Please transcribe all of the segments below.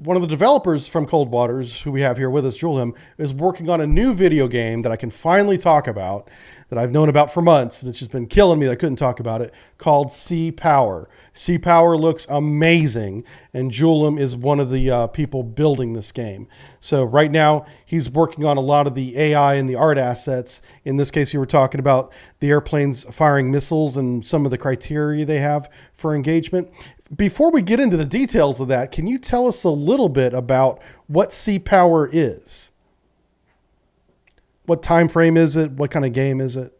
one of the developers from Cold Waters, who we have here with us, Julhelm, is working on a new video game that I can finally talk about, that I've known about for months, and it's just been killing me that I couldn't talk about it, called Sea Power. Sea Power looks amazing, and Julhelm is one of the people building this game. So right now, he's working on a lot of the AI and the art assets. In this case, you were talking about the airplanes firing missiles and some of the criteria they have for engagement. Before we get into the details of that, can you tell us a little bit about what Sea Power is? What time frame is it? What kind of game is it?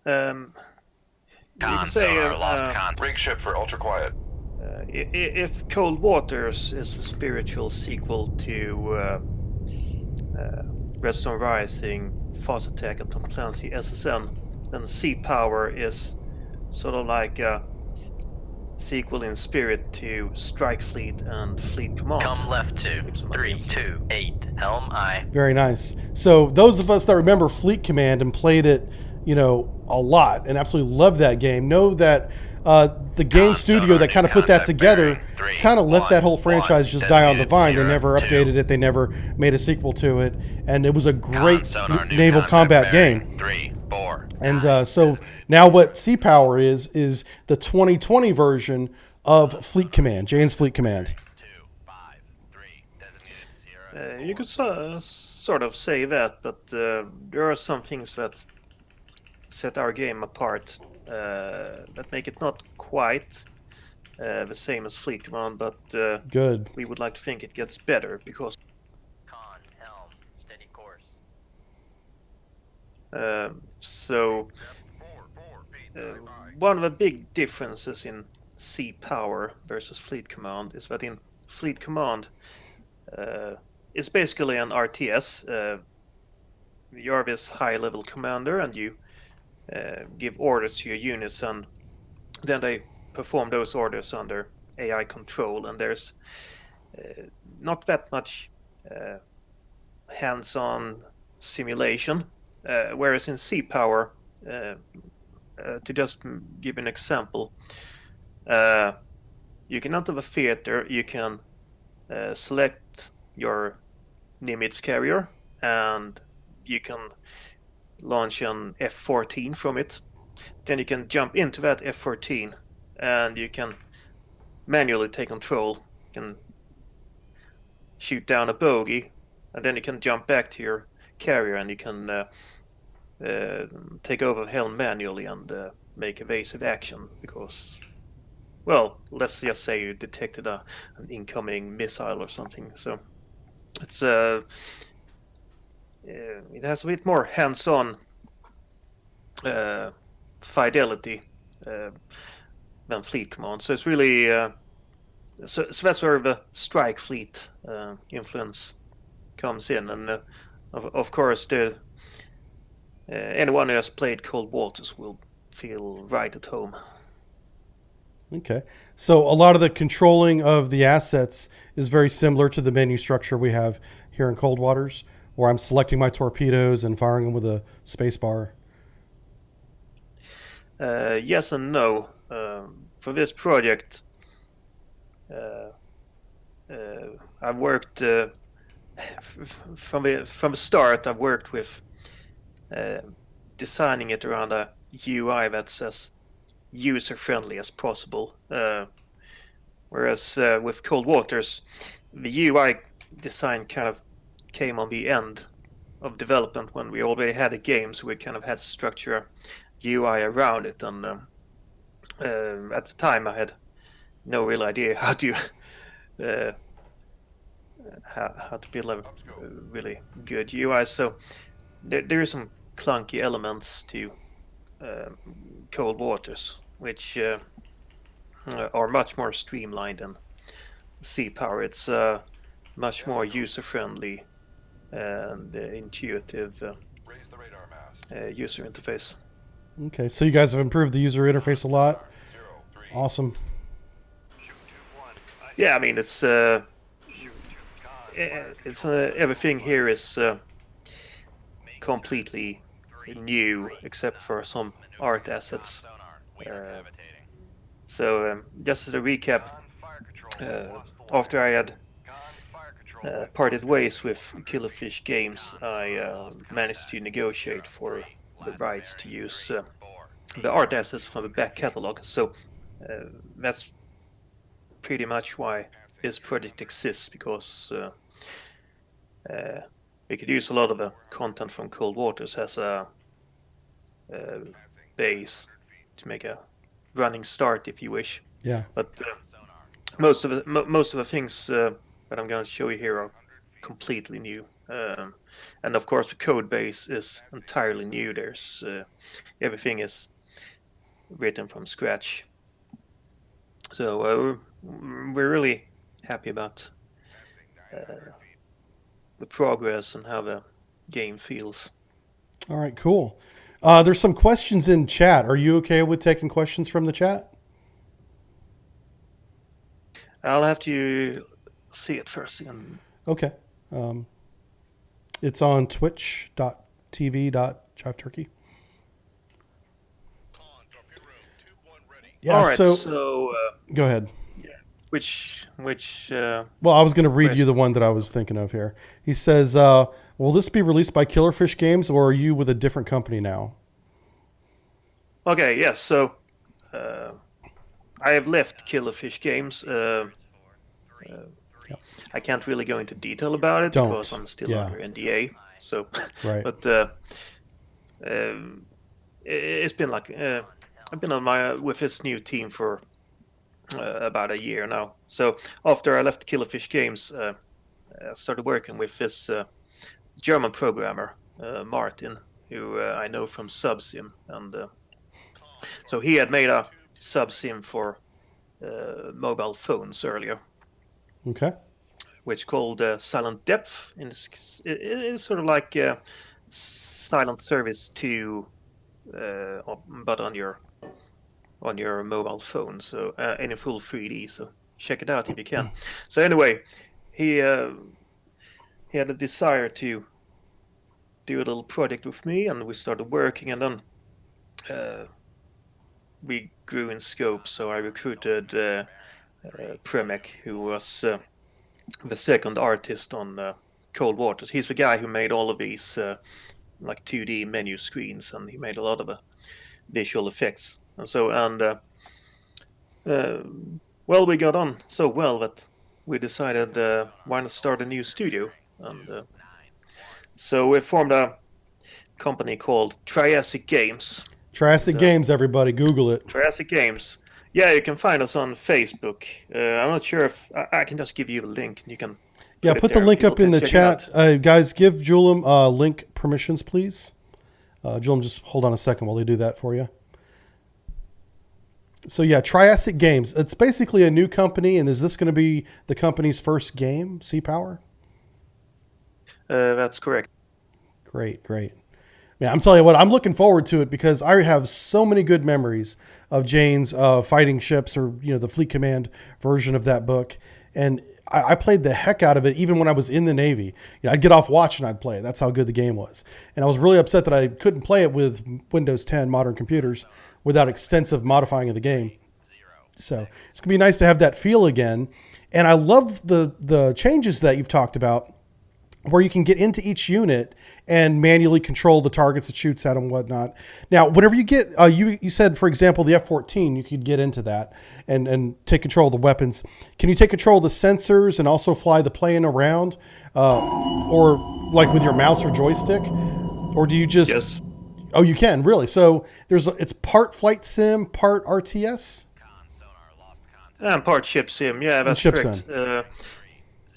You could say rig ship for ultra quiet. if Cold Waters is a spiritual sequel to Redstone Rising, Fast Attack, and Tom Clancy SSN, then Sea Power is sort of like a sequel in spirit to Strike Fleet and Fleet Command. Come left to 328 Helm I. Very nice. So those of us that remember Fleet Command and played it, you know, a lot and absolutely loved that game, know that the game studio that kind of put that together kind of let that whole franchise just die on the vine. They never updated it. They never made a sequel to it. And it was a great naval combat game. And so now what Sea Power is the 2020 version of Fleet Command, Jane's Fleet Command. You could sort of say that, but there are some things that set our game apart that make it not quite the same as Fleet Command, but good. We would like to think it gets better because Helm, steady course. One of the big differences in Sea Power versus Fleet Command is that in Fleet Command it's basically an RTS. You're this high-level commander and you give orders to your units, and then they perform those orders under AI control, and there's not that much hands-on simulation, whereas in Sea Power, to just give an example, you can enter the theater, you can select your Nimitz carrier, and you can launch an F-14 from it. Then you can jump into that F-14 and you can manually take control. You can shoot down a bogey, and then you can jump back to your carrier and you can take over the helm manually and make evasive action because, well, let's just say you detected an incoming missile or something. So it's it has a bit more hands-on fidelity than Fleet Command. So it's really so that's where the Strike Fleet influence comes in, and of course anyone who has played Cold Waters will feel right at home. Okay. So a lot of the controlling of the assets is very similar to the menu structure we have here in Cold Waters, where I'm selecting my torpedoes and firing them with a space bar. Yes and no. For this project, I've worked from the start. I've worked with designing it around a UI that's as user-friendly as possible. Whereas with Cold Waters, the UI design kind of came on the end of development when we already had a game, so we kind of had to structure a UI around it. And at the time, I had no real idea how to build a really good UI. So there are some clunky elements to Cold Waters, which are much more streamlined than Sea Power. It's much more user-friendly and intuitive user interface. Okay, so you guys have improved the user interface a lot. Awesome. Yeah, I mean it's everything here is completely new except for some art assets. So just as a recap, after I had parted ways with Killerfish Games, I managed to negotiate for the rights to use the art assets from the back catalog. So that's pretty much why this project exists, because we could use a lot of the content from Cold Waters as a base to make a running start, if you wish. Yeah. But most of the things that I'm going to show you here are completely new, and of course the code base is entirely new. There's everything is written from scratch. So we're really happy about the progress and how the game feels. All right, cool. There's some questions in chat. Are you okay with taking questions from the chat? I'll have to see it first again. Okay. It's on twitch.tv/jiveturkey. Yeah, All right, so go ahead. Which Well, I was going to read you the one that I was thinking of here. He says, will this be released by Killerfish Games, or are you with a different company now? Okay, yes. So I have left Killerfish Games. I can't really go into detail about it because I'm still under NDA. So, right. But it's been like I've been on with this new team for about a year now. So after I left Killerfish Games, I started working with this German programmer, Martin, who I know from Subsim, and so he had made a Subsim for mobile phones earlier. Okay. Which called Silent Depth. It's sort of like Silent Service 2, but on your mobile phone, so in a full 3D. So check it out if you can. So anyway, he had a desire to do a little project with me, and we started working, and then we grew in scope. So I recruited Premek, who was the second artist on Cold Waters. He's the guy who made all of these like 2D menu screens, and he made a lot of visual effects. And so, well, we got on so well that we decided why not start a new studio. And so we formed a company called Triassic Games. Triassic Games, everybody, Google it. Triassic Games. Yeah, you can find us on Facebook. I'm not sure if I can just give you a link. You can. Yeah, put the link up in the chat. Guys, give Julhelm link permissions, please. Julhelm, just hold on a second while they do that for you. So yeah, Triassic Games. It's basically a new company, and is this going to be the company's first game, Sea Power? That's correct. Great. Man, I'm telling you what, I'm looking forward to it because I have so many good memories of Jane's fighting ships, or the Fleet Command version of that book, and I played the heck out of it even when I was in the Navy. I'd get off watch and I'd play it. That's how good the game was. And I was really upset that I couldn't play it with Windows 10 modern computers without extensive modifying of the game. So it's going to be nice to have that feel again. And I love the changes that you've talked about, where you can get into each unit and manually control the targets it shoots at and whatnot. Now, whenever you get, you said, for example, the F-14, you could get into that and take control of the weapons. Can you take control of the sensors and also fly the plane around, or like with your mouse or joystick? Or do you just... Yes. Oh, you can, really? So it's part flight sim, part RTS? And part ship sim, yeah, that's correct.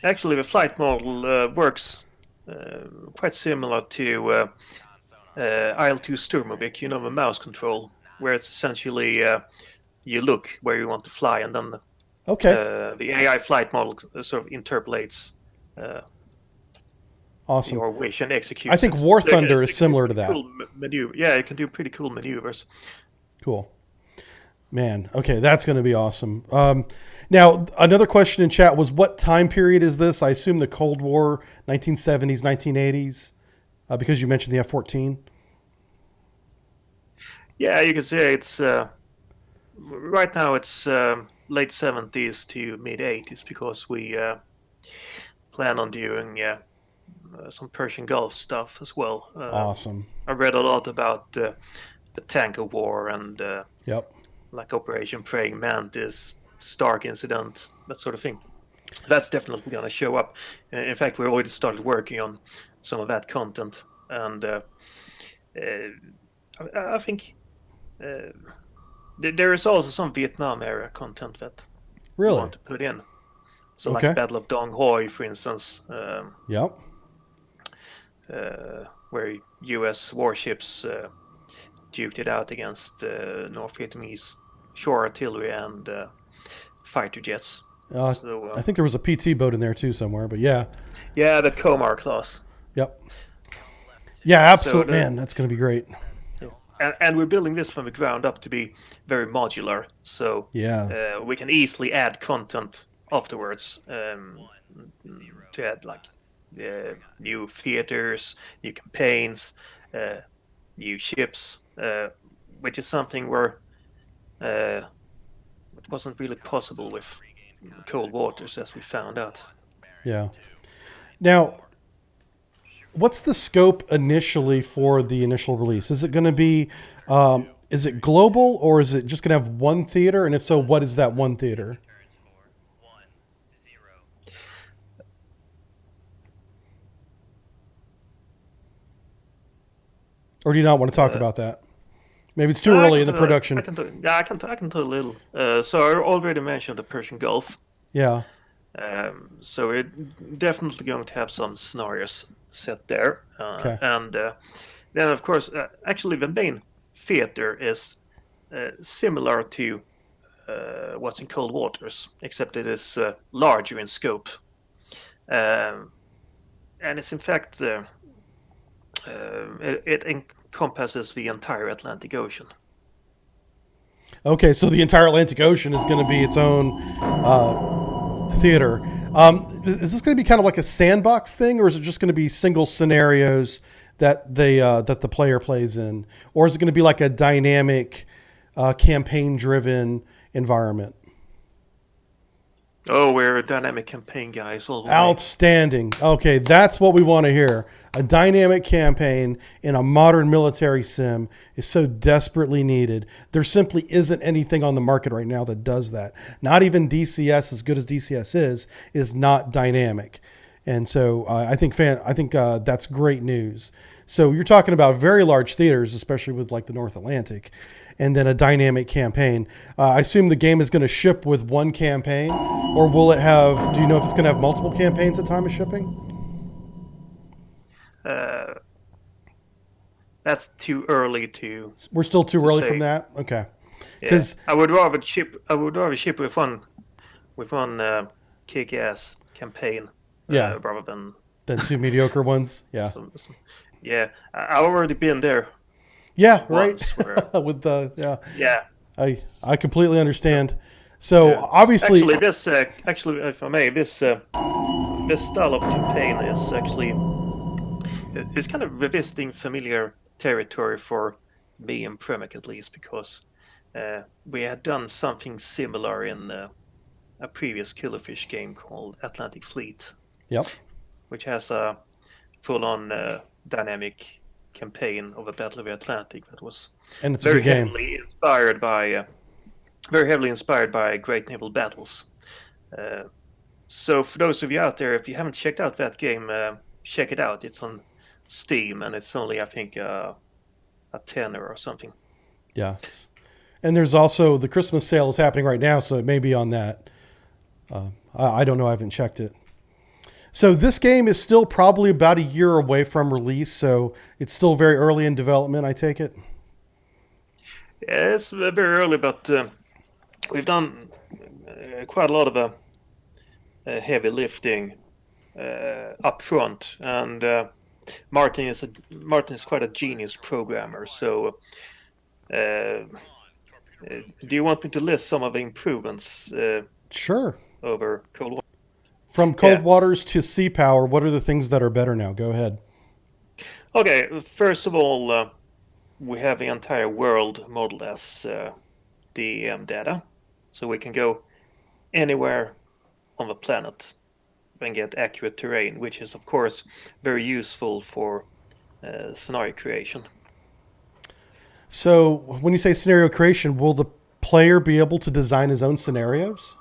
Actually, the flight model works quite similar to IL-2 Sturmovik, the mouse control, where it's essentially you look where you want to fly, and then the AI flight model sort of interpolates awesome. your wish and executes. I think War Thunder is similar to that. Cool maneuver. Yeah, it can do pretty cool maneuvers. Cool. Man, okay, that's going to be awesome. Now, another question in chat was, what time period is this? I assume the Cold War, 1970s, 1980s, because you mentioned the F-14. Yeah, you can say it's right now. It's late 70s to mid 80s because we plan on doing some Persian Gulf stuff as well. Awesome. I read a lot about the tanker war and Yep. like Operation Praying Mantis, Stark Incident, that sort of thing. That's definitely going to show up. In fact, we already started working on some of that content, and I think there is also some Vietnam era content that we Really? want to put in. So Okay. like Battle of Dong Hoi, for instance, Yep. where U.S. warships duked it out against North Vietnamese shore artillery and fighter jets. So, I think there was a PT boat in there too somewhere, but yeah. yeah, the Komar class. Yep. Yeah, absolutely. So Man, that's going to be great. And we're building this from the ground up to be very modular, so Yeah. we can easily add content afterwards to add like new theaters, new campaigns, new ships, which is something where it wasn't really possible with Cold Waters, as we found out. Yeah. Now, what's the scope initially for the initial release? Is it going to be, is it global, or is it just going to have one theater? And if so, what is that one theater? Or do you not want to talk about that? Maybe it's too early in the production. I can talk a little. So I already mentioned the Persian Gulf. Yeah. So we're definitely going to have some scenarios set there. Okay. And then, of course, actually the main theater is similar to what's in Cold Waters, except it is larger in scope. And it's in fact, it encompasses the entire Atlantic Ocean. Okay, so the entire Atlantic Ocean is going to be its own theater. Is this going to be kind of like a sandbox thing, or is it just going to be single scenarios that the player plays in, or is it going to be like a dynamic, campaign-driven environment? Oh, we're a dynamic campaign guys all the way. Outstanding. Okay, that's what we want to hear. A dynamic campaign in a modern military sim is so desperately needed. There simply isn't anything on the market right now that does that. Not even DCS, as good as DCS is not dynamic. And so I think that's great news. So you're talking about very large theaters, especially with like the North Atlantic, and then a dynamic campaign. I assume the game is going to ship with one campaign, or will it have, do you know if it's going to have multiple campaigns at time of shipping? That's too early to. We're still too early say. from that? Okay. Yeah. Because I would rather ship with one kick-ass campaign. Yeah. Rather than two mediocre ones. Yeah. Yeah. I've already been there. Yeah. Right. Once where, With the yeah. I completely understand. So Yeah. obviously, Actually, if I may, this style of campaign is actually it's kind of revisiting familiar territory for me and Premac at least, because we had done something similar in a previous Killerfish game called Atlantic Fleet, yep. which has a full-on dynamic campaign of a Battle of the Atlantic that was And it's a good game. very heavily inspired by great naval battles. So for those of you out there, if you haven't checked out that game, check it out. It's on Steam, and it's only, I think, a tenner or something. Yeah. And there's also the Christmas sale is happening right now, so it may be on that. I don't know. I haven't checked it. So this game is still probably about a year away from release, so it's still very early in development, I take it? Yeah, it's very early, but we've done quite a lot of heavy lifting up front, and Martin is quite a genius programmer. So, do you want me to list some of the improvements? Sure. Over Cold War? From Cold Waters to Sea Power, what are the things that are better now? Go ahead. Okay, first of all, we have the entire world modeled as DEM data, so we can go anywhere on the planet and get accurate terrain, which is of course very useful for scenario creation. So when you say scenario creation, will the player be able to design his own scenarios?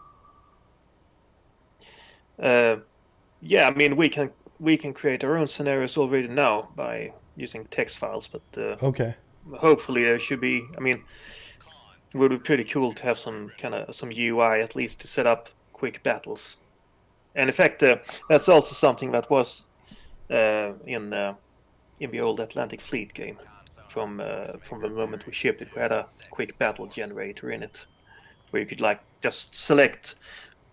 Yeah, I mean we can create our own scenarios already now by using text files, but Okay. hopefully there should be. I mean, it would be pretty cool to have some UI at least to set up quick battles. And in fact, that's also something that was in the old Atlantic Fleet game. From the moment we shipped it, we had a quick battle generator in it, where you could like just select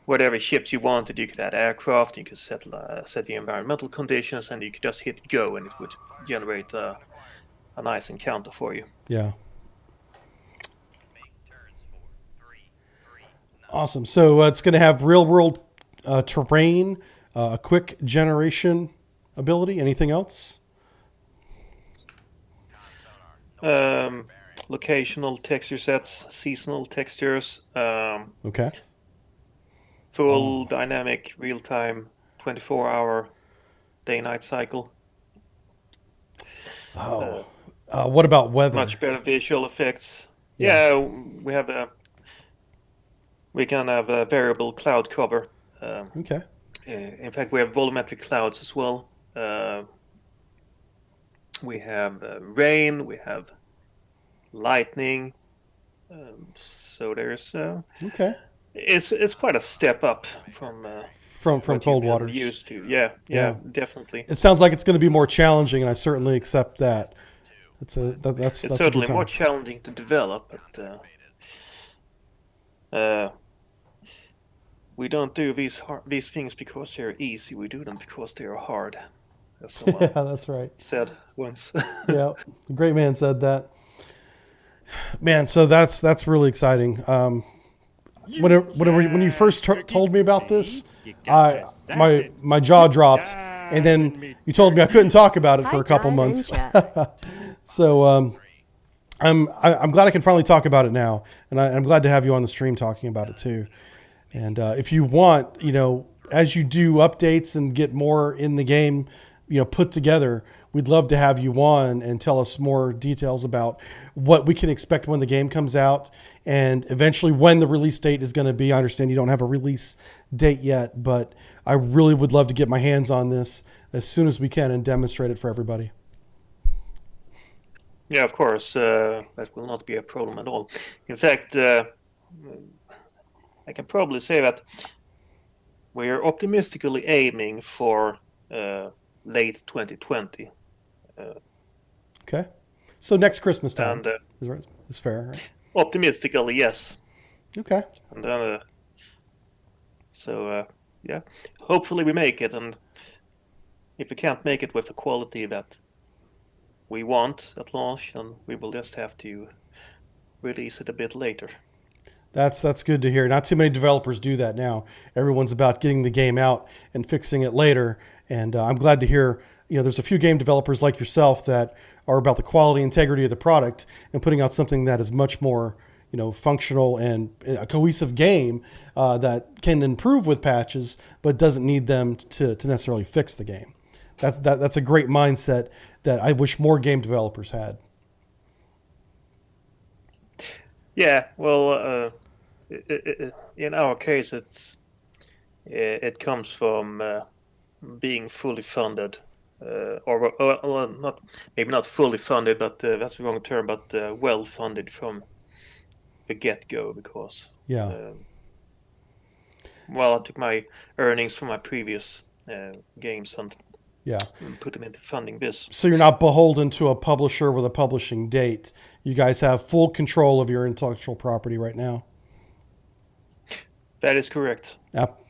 whatever ships you wanted. You could add aircraft, you could set the environmental conditions, and you could just hit go, and it would generate a nice encounter for you. Yeah. Awesome. So it's going to have real world terrain, a quick generation ability. Anything else? Locational texture sets, seasonal textures, Okay. full dynamic real-time 24-hour day-night cycle. What about weather? Much better visual effects. Yeah, we can have a variable cloud cover. Okay. In fact, we have volumetric clouds as well. We have rain, we have lightning. So there's Okay. it's quite a step up from From what Cold you've been Waters. used to. Yeah, Yeah. definitely. It sounds like it's going to be more challenging, and I certainly accept that. That's It's a good certainly time. more challenging to develop, but we don't do these things because they're easy. We do them because they are hard, as someone Yeah, that's right. said once. Yeah, the great man said that. Man, so that's really exciting. When you first told me about this, my jaw dropped, and then you told me I couldn't talk about it for a couple months. So I'm glad I can finally talk about it now, and I'm glad to have you on the stream talking about it too. And if you want, as you do updates and get more in the game, put together, we'd love to have you on and tell us more details about what we can expect when the game comes out, and eventually when the release date is going to be. I understand you don't have a release date yet, but I really would love to get my hands on this as soon as we can and demonstrate it for everybody. Yeah, of course, that will not be a problem at all. In fact, I can probably say that we are optimistically aiming for late 2020. Okay, so next Christmas time And is fair, right? optimistically, yes. Okay. And then, yeah, hopefully we make it. And if we can't make it with the quality that we want at launch, then we will just have to release it a bit later. That's good to hear. Not too many developers do that now. Everyone's about getting the game out and fixing it later. And I'm glad to hear, there's a few game developers like yourself that are about the quality, integrity of the product and putting out something that is much more, functional and a cohesive game that can improve with patches, but doesn't need them to necessarily fix the game. That's a great mindset that I wish more game developers had. Yeah, well, in our case, it comes from being fully funded, or not maybe not fully funded, but that's the wrong term, but well funded from the get-go, because Yeah. I took my earnings from my previous games and Yeah. put them into funding this. So you're not beholden to a publisher with a publishing date. You guys have full control of your intellectual property right now. That is correct.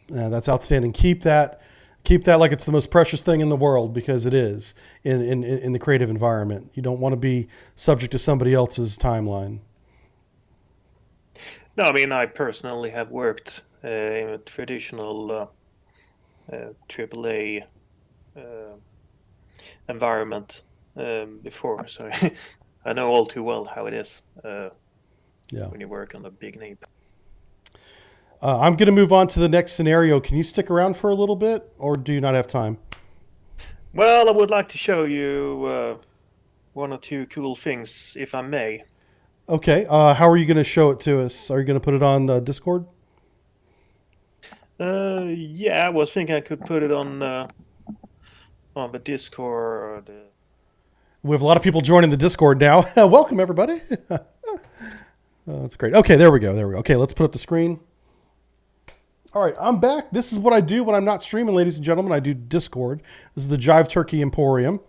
That's outstanding. Keep that like it's the most precious thing in the world, because it is in the creative environment. You don't want to be subject to somebody else's timeline. No, I mean, I personally have worked in a traditional AAA environment before, so I know all too well how it is when you work on a big name. I'm going to move on to the next scenario. Can you stick around for a little bit, or do you not have time? Well, I would like to show you one or two cool things, if I may. Okay. How are you going to show it to us? Are you going to put it on Discord? Yeah, I was thinking I could put it on the Discord. We have a lot of people joining the Discord now. Welcome, everybody. That's great. Okay, there we go. Okay, let's put up the screen. All right, I'm back. This is what I do when I'm not streaming, ladies and gentlemen. I do Discord. This is the Jive Turkey Emporium.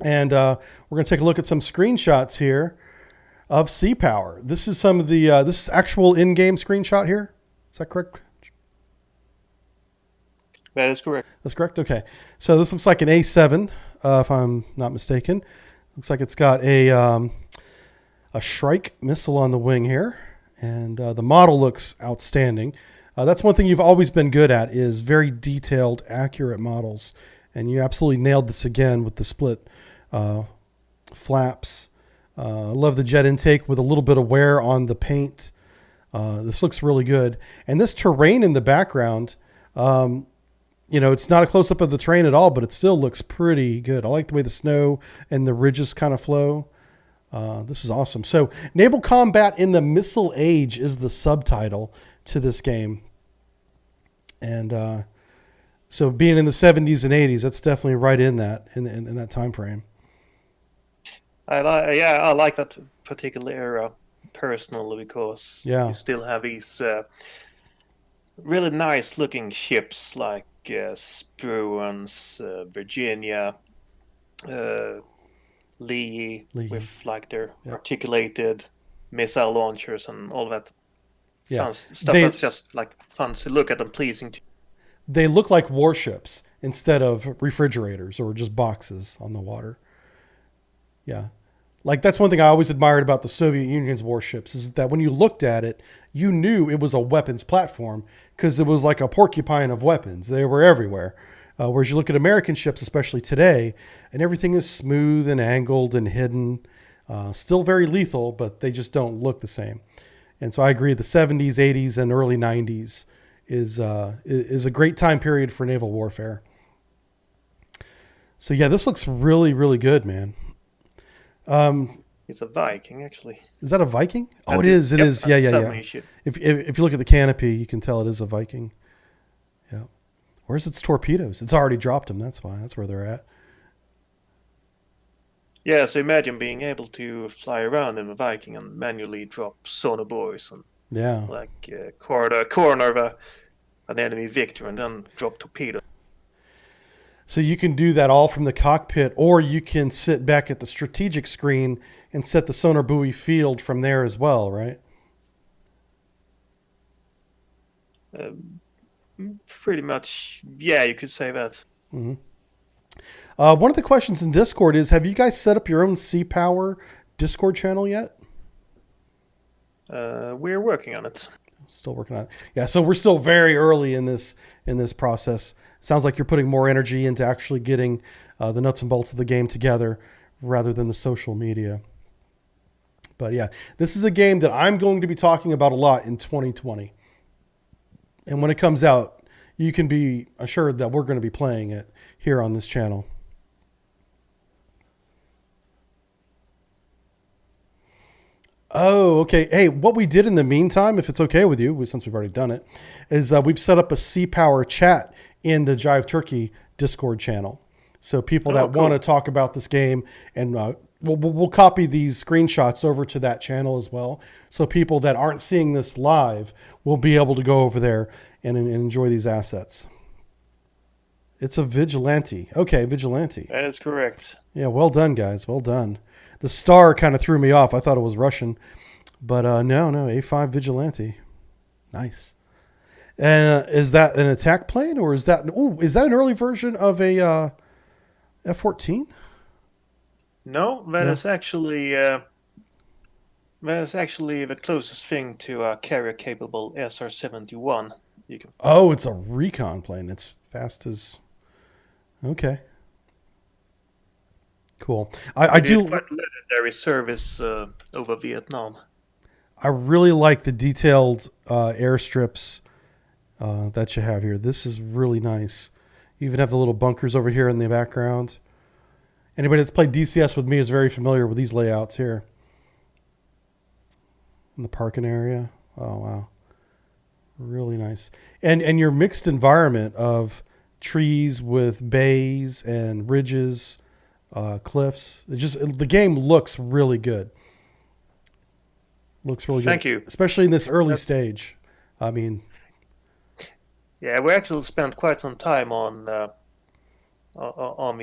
And we're going to take a look at some screenshots here of Sea Power. This is some of the, this is actual in-game screenshot here. Is that correct? That is correct. That's correct? Okay. So this looks like an A7, if I'm not mistaken. Looks like it's got a Shrike missile on the wing here. And the model looks outstanding. That's one thing you've always been good at, is very detailed, accurate models. And you absolutely nailed this again with the split flaps. I love the jet intake with a little bit of wear on the paint. This looks really good. And this terrain in the background, you know, it's not a close-up of the train at all, but it still looks pretty good. I like the way the snow and the ridges kind of flow. This is awesome. So Naval Combat in the Missile Age is the subtitle to this game. And so being in the 70s and 80s, that's definitely right in that in that time frame. I like that particular era personally, because you still have these really nice looking ships like Spruance, Virginia, Lee, with like their articulated missile launchers and all that fun stuff. That's just like fun to look at and pleasing to. They look like warships instead of refrigerators or just boxes on the water. Yeah. Like, that's one thing I always admired about the Soviet Union's warships, is that when you looked at it, you knew it was a weapons platform, because it was like a porcupine of weapons. They were everywhere. Whereas you look at American ships, especially today, and everything is smooth and angled and hidden. Still very lethal, but they just don't look the same. And so I agree, the 70s, 80s, and early 90s is a great time period for naval warfare. So yeah, this looks really, really good, man. It's a Viking, actually. Is that a Viking? Oh, it is. It is. Yeah. If you look at the canopy, you can tell it is a Viking. Yeah. Where's its torpedoes? It's already dropped them. That's why. That's where they're at. Yeah. So imagine being able to fly around in a Viking and manually drop sonar buoys and corner an enemy victor and then drop torpedoes. So you can do that all from the cockpit, or you can sit back at the strategic screen and set the sonar buoy field from there as well, right? Pretty much, yeah, you could say that. Mm-hmm. One of the questions in Discord is, have you guys set up your own Sea Power Discord channel yet? We're working on it. Still working on it. Yeah, so we're still very early in this process. Sounds like you're putting more energy into actually getting the nuts and bolts of the game together rather than the social media. But yeah, this is a game that I'm going to be talking about a lot in 2020. And when it comes out, you can be assured that we're going to be playing it here on this channel. Oh, okay. Hey, what we did in the meantime, if it's okay with you, since we've already done it, is we've set up a Sea Power chat in the Jive Turkey Discord channel. So people that want to talk about this game, and we'll copy these screenshots over to that channel as well. So people that aren't seeing this live will be able to go over there and enjoy these assets. It's a Vigilante. Okay, Vigilante. That is correct. Yeah, well done, guys. Well done. The star kind of threw me off. I thought it was Russian. But no, A5 Vigilante. Nice. Is that an attack plane, or is that an early version of a F-14? No, that is actually the closest thing to a carrier-capable SR-71. Oh, it's a recon plane. It's fast as... Okay. Cool. I do... quite legendary service over Vietnam. I really like the detailed airstrips that you have here. This is really nice. You even have the little bunkers over here in the background. Anybody that's played DCS with me is very familiar with these layouts here. In the parking area. Oh, wow. Really nice. And your mixed environment of trees with bays and ridges, cliffs. The game looks really good. Looks really good. Thank you. Especially in this early stage. I mean, yeah, we actually spent quite some time on the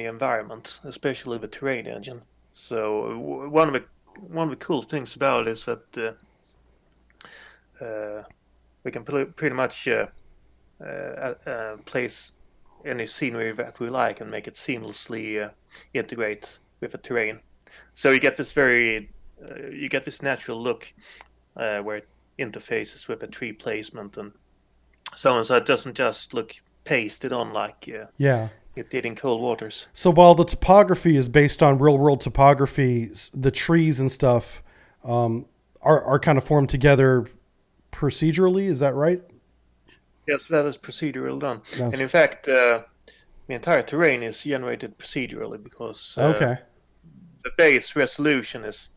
environment, especially the terrain engine. So one of the cool things about it is that we can pretty much place any scenery that we like and make it seamlessly integrate with the terrain. So you get this natural look where it interfaces with the tree placement and so on. So it doesn't just look pasted on like it did in Cold Waters. So while the topography is based on real world topography, the trees and stuff are kind of formed together procedurally. Is that right? Yes, that is procedurally done. And in fact, the entire terrain is generated procedurally because okay. The base resolution is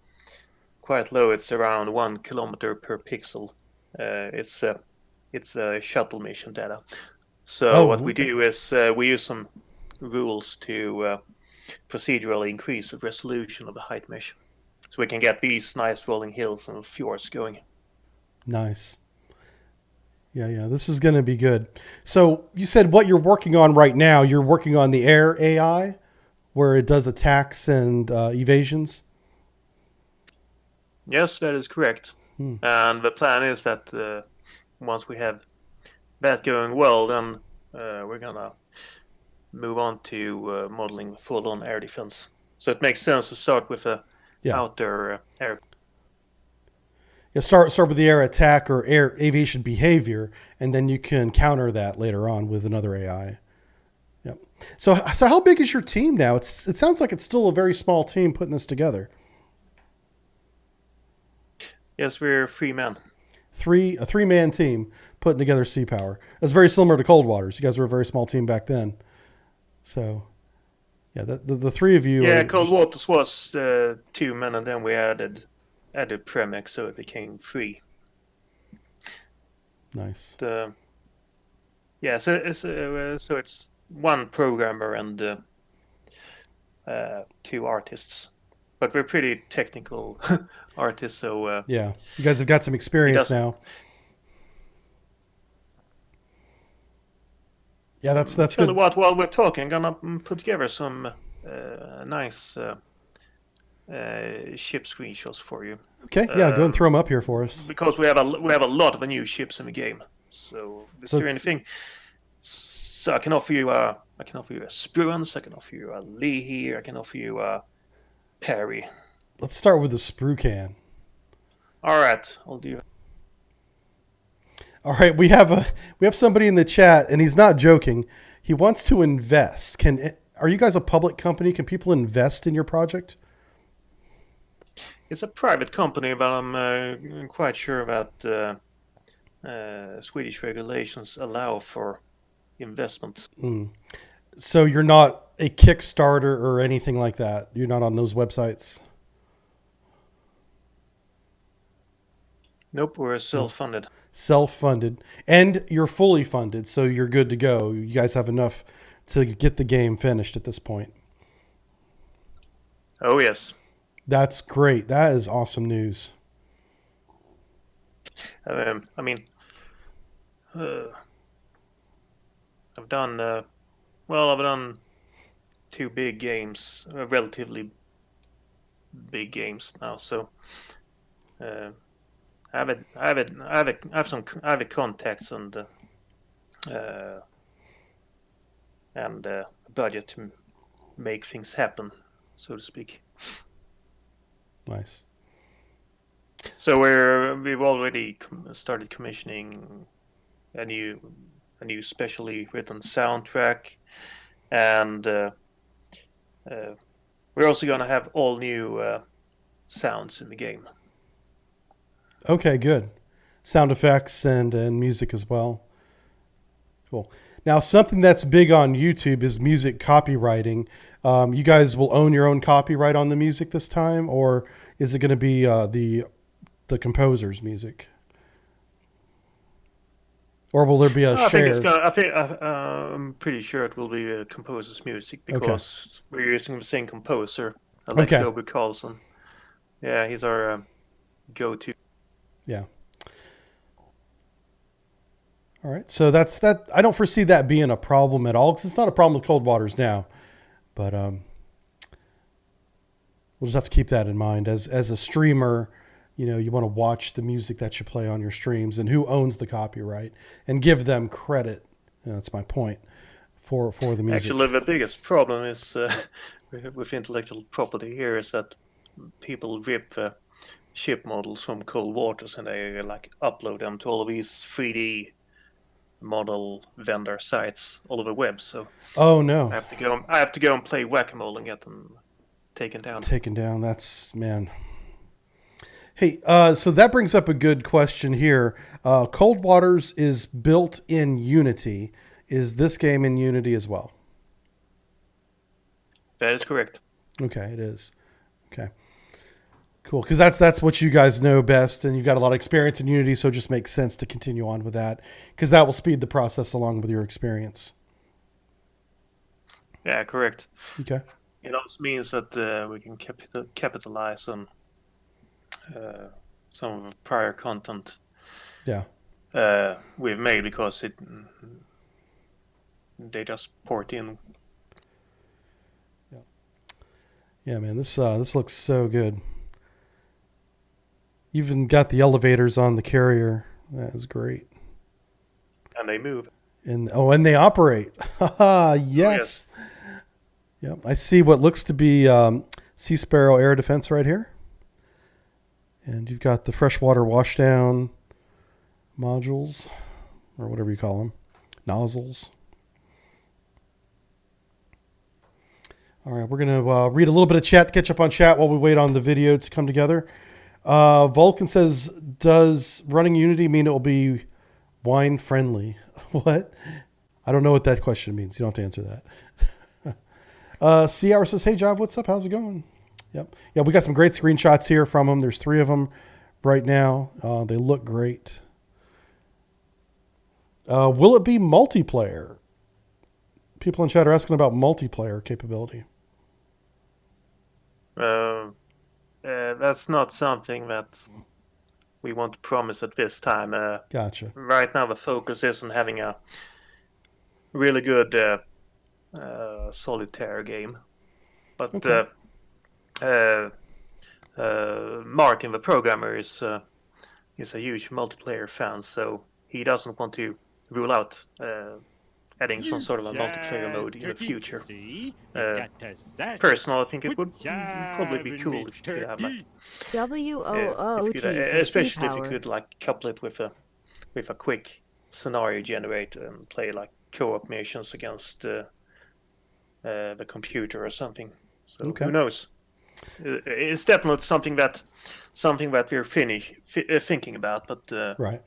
quite low. It's around 1 kilometer per pixel. It's shuttle mission data. So what we do is we use some rules to procedurally increase the resolution of the height mesh. So we can get these nice rolling hills and fjords going. Nice. Yeah. This is going to be good. So you said what you're working on right now, you're working on the air AI where it does attacks and evasions? Yes, that is correct. And the plan is that once we have that going well, then we're going to move on to modeling full-on air defense. So it makes sense to start with a outer air. Yeah, start with the air attack or air aviation behavior, and then you can counter that later on with another AI. Yep. So how big is your team now? It sounds like it's still a very small team putting this together. Yes, we're 3 men. A 3-man team putting together Sea Power. That's very similar to Cold Waters. You guys were a very small team back then. So, yeah, the 3 of you. Yeah, Cold Waters was 2 men, and then we added Premix, so it became 3. Nice. So it's 1 programmer and 2 artists, but we're pretty technical artists. So yeah, you guys have got some experience now. Yeah, that's good. What? While we're talking, I'm gonna put together some nice ship screenshots for you. Okay, yeah, go and throw them up here for us. Because we have a lot of new ships in the game. So is there anything? So I can offer you a Spruance, I can offer you a Leahy, I can offer you a Perry. Let's start with the Sprue can. All right, I'll do. All right, we have somebody in the chat, and he's not joking. He wants to invest. Are you guys a public company? Can people invest in your project? It's a private company, but I'm quite sure that Swedish regulations allow for investment. So you're not a Kickstarter or anything like that? You're not on those websites? Nope, we're self-funded. Self-funded. And you're fully funded, so you're good to go. You guys have enough to get the game finished at this point. Oh, yes. That's great. That is awesome news. I've done 2 big games, relatively big games now. So I have contacts and a budget to make things happen, so to speak. Nice. So we've already started commissioning a new specially written soundtrack, and we're also going to have all new sounds in the game. Okay, good. Sound effects and music as well. Cool. Now, something that's big on YouTube is music copywriting. You guys will own your own copyright on the music this time, or is it going to be the composer's music, or will there be a I think it's shared? gonna. I'm pretty sure it will be a composer's music because we're using the same composer, Alex Okay. Lober Carlson. Yeah, he's our go-to. Yeah. All right. So that's that. I don't foresee that being a problem at all because it's not a problem with Cold Waters now, but we'll just have to keep that in mind as a streamer. You want to watch the music that you play on your streams and who owns the copyright and give them credit. That's my point for the music. Actually, the biggest problem is with intellectual property here is that people rip ship models from Cold Waters and they like upload them to all of these 3D model vendor sites all over the web. So Oh no. I have to go and play whack-a-mole and get them taken down. That's, man. Hey, so that brings up a good question here. Cold Waters is built in Unity. Is this game in Unity as well? That is correct. Okay, it is. Okay, cool. Because that's what you guys know best, and you've got a lot of experience in Unity, so it just makes sense to continue on with that because that will speed the process along with your experience. Yeah, correct. Okay. It also means that we can capitalize on some of the prior content Yeah. we've made because they just port in. Yeah, man. This looks so good. You even got the elevators on the carrier. That is great. And they move. And they operate. Yes. Yep. I see what looks to be Sea Sparrow air defense right here. And you've got the freshwater washdown modules, or whatever you call them, nozzles. All right, we're going to read a little bit of chat, catch up on chat while we wait on the video to come together. Vulcan says, does running Unity mean it will be wine friendly? What? I don't know what that question means. You don't have to answer that. C Hour says, hey, Jive, what's up? How's it going? Yep. Yeah, we got some great screenshots here from them. There's 3 of them right now. They look great. Will it be multiplayer? People in chat are asking about multiplayer capability. That's not something that we want to promise at this time. Gotcha. Right now, the focus is on having a really good solitaire game. But Okay. Martin, the programmer, is a huge multiplayer fan, so he doesn't want to rule out adding some sort of a multiplayer mode in the future. Personally, I think it would probably be cool if you could have like, especially if you could like couple it with a quick scenario generator and play like co-op missions against the computer or something. So Okay. who knows? It's definitely something that we're thinking about, but Right.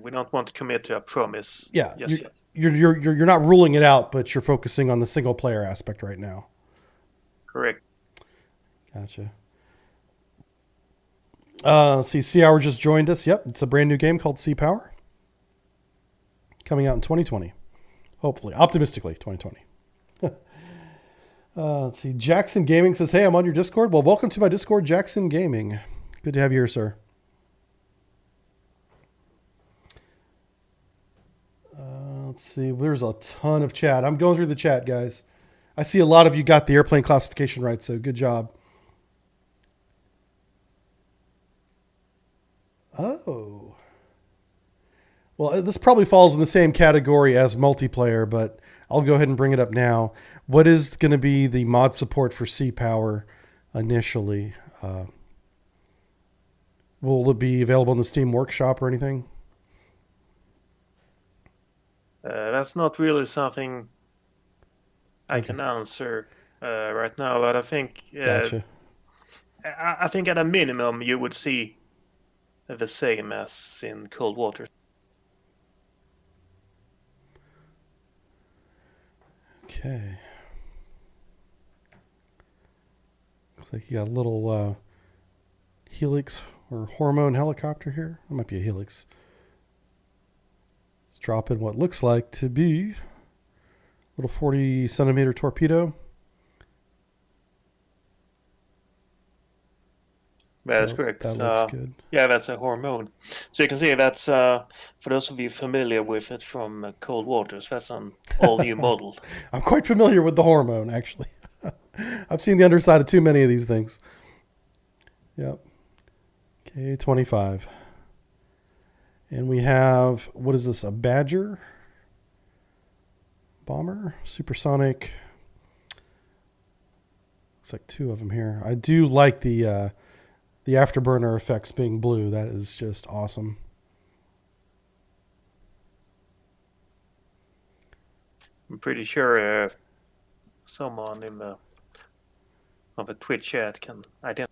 we don't want to commit to a promise Yeah. just yet. You're not ruling it out, but you're focusing on the single player aspect right now. Correct. Gotcha. See, Sea Hour just joined us. Yep, it's a brand new game called Sea Power. Coming out in 2020. Hopefully. Optimistically, 2020. Let's see. Jackson Gaming says, hey, I'm on your Discord. Well, welcome to my Discord, Jackson Gaming. Good to have you here, sir. Let's see. There's a ton of chat. I'm going through the chat, guys. I see a lot of you got the airplane classification right, so good job. Oh. Well, this probably falls in the same category as multiplayer, but I'll go ahead and bring it up now. What is going to be the mod support for Sea Power initially? Will it be available in the Steam Workshop or anything? That's not really something I can answer right now, but I think Gotcha. I think at a minimum you would see the same as in Cold Water. Okay. Looks like you got a little helix or hormone helicopter here. That might be a helix. Let's drop in what looks like to be a little 40 centimeter torpedo. That is So correct. That looks good. Yeah, that's a hormone. So you can see that's, for those of you familiar with it from Cold Waters, that's an all-new model. I'm quite familiar with the hormone, actually. I've seen the underside of too many of these things. Yep. K-25. And we have, what is this, a Badger bomber? Supersonic. Looks like two of them here. I do like the afterburner effects being blue. That is just awesome. I'm pretty sure someone in the Twitch chat can identify.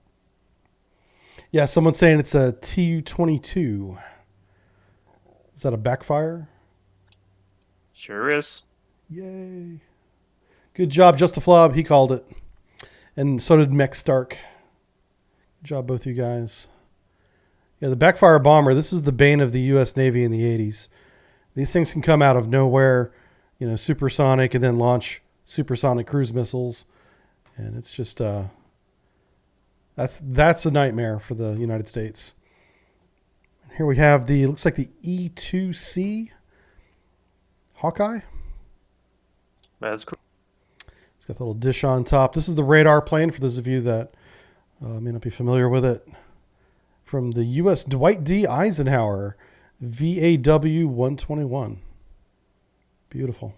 Yeah, someone's saying it's a Tu-22. Is that a Backfire? Sure is. Yay. Good job, Justiflob. He called it. And so did Mech Stark. Good job, both you guys. Yeah, the Backfire Bomber, this is the bane of the U.S. Navy in the 80s. These things can come out of nowhere, supersonic, and then launch supersonic cruise missiles. And it's just, that's a nightmare for the United States. Here we have looks like the E-2C Hawkeye. That's cool. It's got the little dish on top. This is the radar plane for those of you that may not be familiar with it. From the U.S. Dwight D. Eisenhower VAW 121. Beautiful.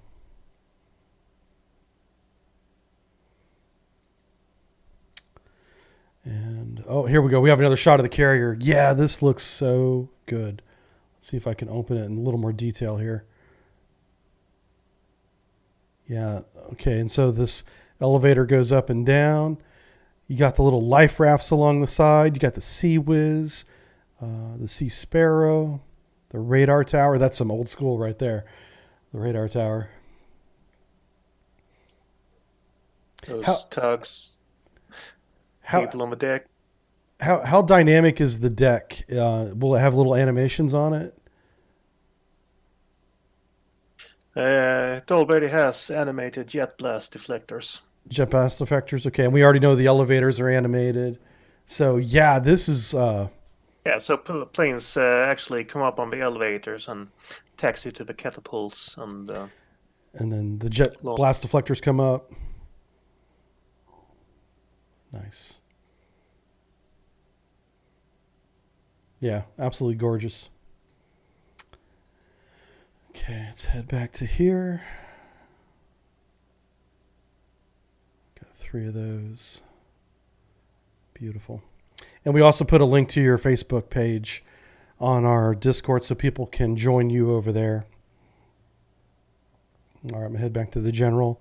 And, here we go. We have another shot of the carrier. Yeah, this looks so good. Let's see if I can open it in a little more detail here. Yeah, okay. And so this elevator goes up and down. You got the little life rafts along the side. You got the Sea Whiz, the Sea Sparrow, the radar tower. That's some old school right there. The radar tower. Those tugs. People on the deck. How dynamic is the deck? Will it have little animations on it? It already has animated jet blast deflectors. Jet blast deflectors, okay. And we already know the elevators are animated. So, yeah, this is... Yeah, so planes actually come up on the elevators and taxi to the catapults. And then the jet blast deflectors come up. Nice. Yeah, absolutely gorgeous. Okay, let's head back to here. Got 3 of those. Beautiful. And we also put a link to your Facebook page on our Discord so people can join you over there. All right, I'm going to head back to the general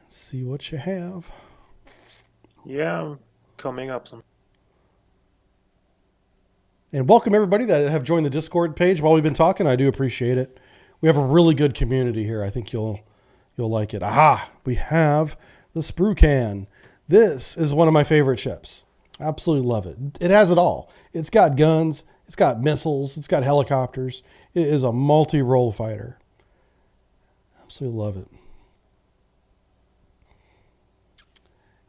and see what you have. Yeah, coming up some. And welcome everybody that have joined the Discord page while we've been talking. I do appreciate it. We have a really good community here. I think you'll like it. Aha! We have the Sprue Can. This is one of my favorite ships. Absolutely love it. It has it all. It's got guns. It's got missiles. It's got helicopters. It is a multi-role fighter. Absolutely love it.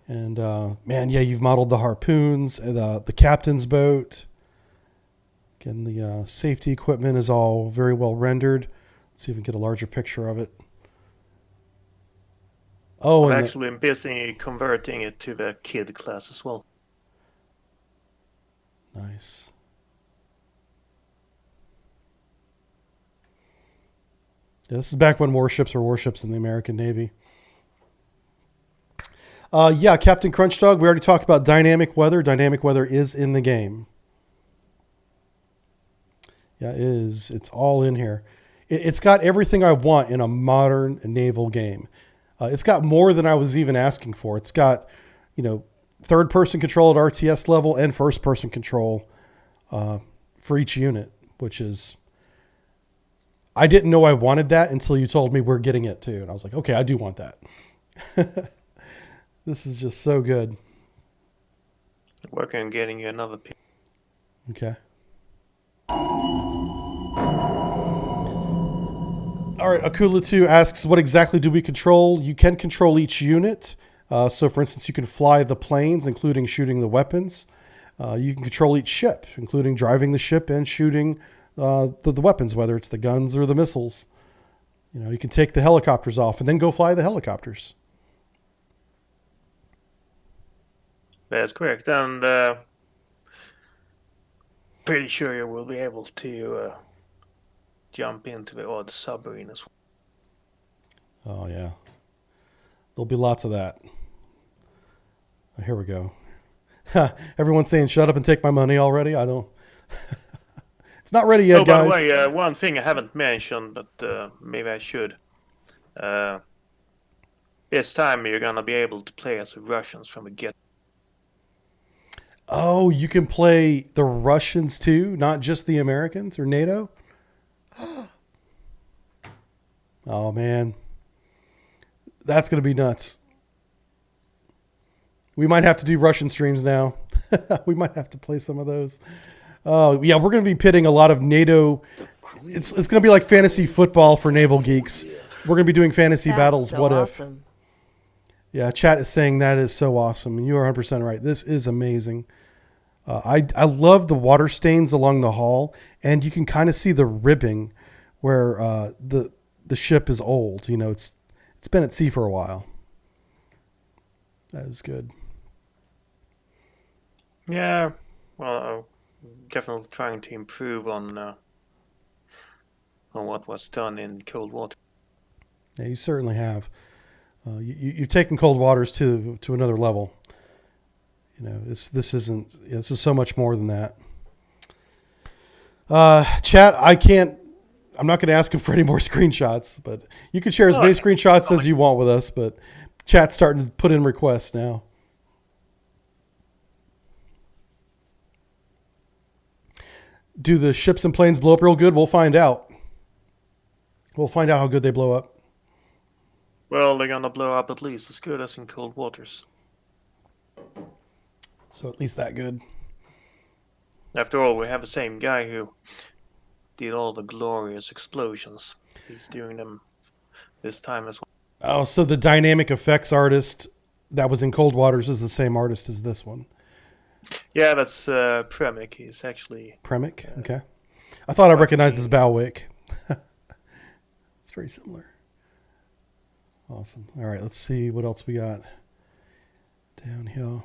And man, yeah, you've modeled the harpoons, the captain's boat. Again, the safety equipment is all very well rendered. Let's see if we can get a larger picture of it. Oh, I've actually been busy converting it to the kid class as well. Nice. Yeah, this is back when warships were warships in the American Navy. Yeah, Captain Crunch Dog, we already talked about dynamic weather. Dynamic weather is in the game. Yeah, it is. It's all in here. It's got everything I want in a modern naval game. It's got more than I was even asking for. It's got, third-person control at RTS level and first-person control for each unit, which is, I didn't know I wanted that until you told me we're getting it too. And I was like, okay, I do want that. This is just so good. Working on getting you another pick. Okay. All right, Akula2 asks, what exactly do we control? You can control each unit. So, for instance, you can fly the planes, including shooting the weapons. You can control each ship, including driving the ship and shooting the weapons, whether it's the guns or the missiles. You know, you can take the helicopters off and then go fly the helicopters. That's correct. And pretty sure you will be able to jump into the odd submarine as well. Oh, yeah. There'll be lots of that. Oh, here we go. Everyone's saying, shut up and take my money already. I don't. It's not ready yet, guys. By the way, one thing I haven't mentioned, but maybe I should. This time you're going to be able to play as the Russians from the get. Oh, you can play the Russians too, not just the Americans or NATO? Oh, man. That's going to be nuts. We might have to do Russian streams now. We might have to play some of those. Oh, yeah, we're going to be pitting a lot of NATO. It's going to be like fantasy football for naval geeks. We're going to be doing fantasy battles. So what awesome. if? Yeah, chat is saying that is so awesome. And you are 100% right. This is amazing. I love the water stains along the hull, and you can kind of see the ribbing where the ship is old. You know, it's been at sea for a while. That is good. Yeah, well, definitely trying to improve on what was done in Cold Water. Yeah, you certainly have. You've taken Cold Waters to another level. You know, this is so much more than that. Chat, I'm not going to ask him for any more screenshots, but you can share as many screenshots as you want with us, but chat's starting to put in requests now. Do the ships and planes blow up real good? We'll find out. We'll find out how good they blow up. Well, they're going to blow up at least as good as in Cold Waters. So at least that good. After all, we have the same guy who did all the glorious explosions. He's doing them this time as well. Oh, so the dynamic effects artist that was in Cold Waters is the same artist as this one. Yeah, that's Premic. He's actually... Premic? Okay. I thought I recognized his Bowick. It's very similar. Awesome. All right, let's see what else we got down here.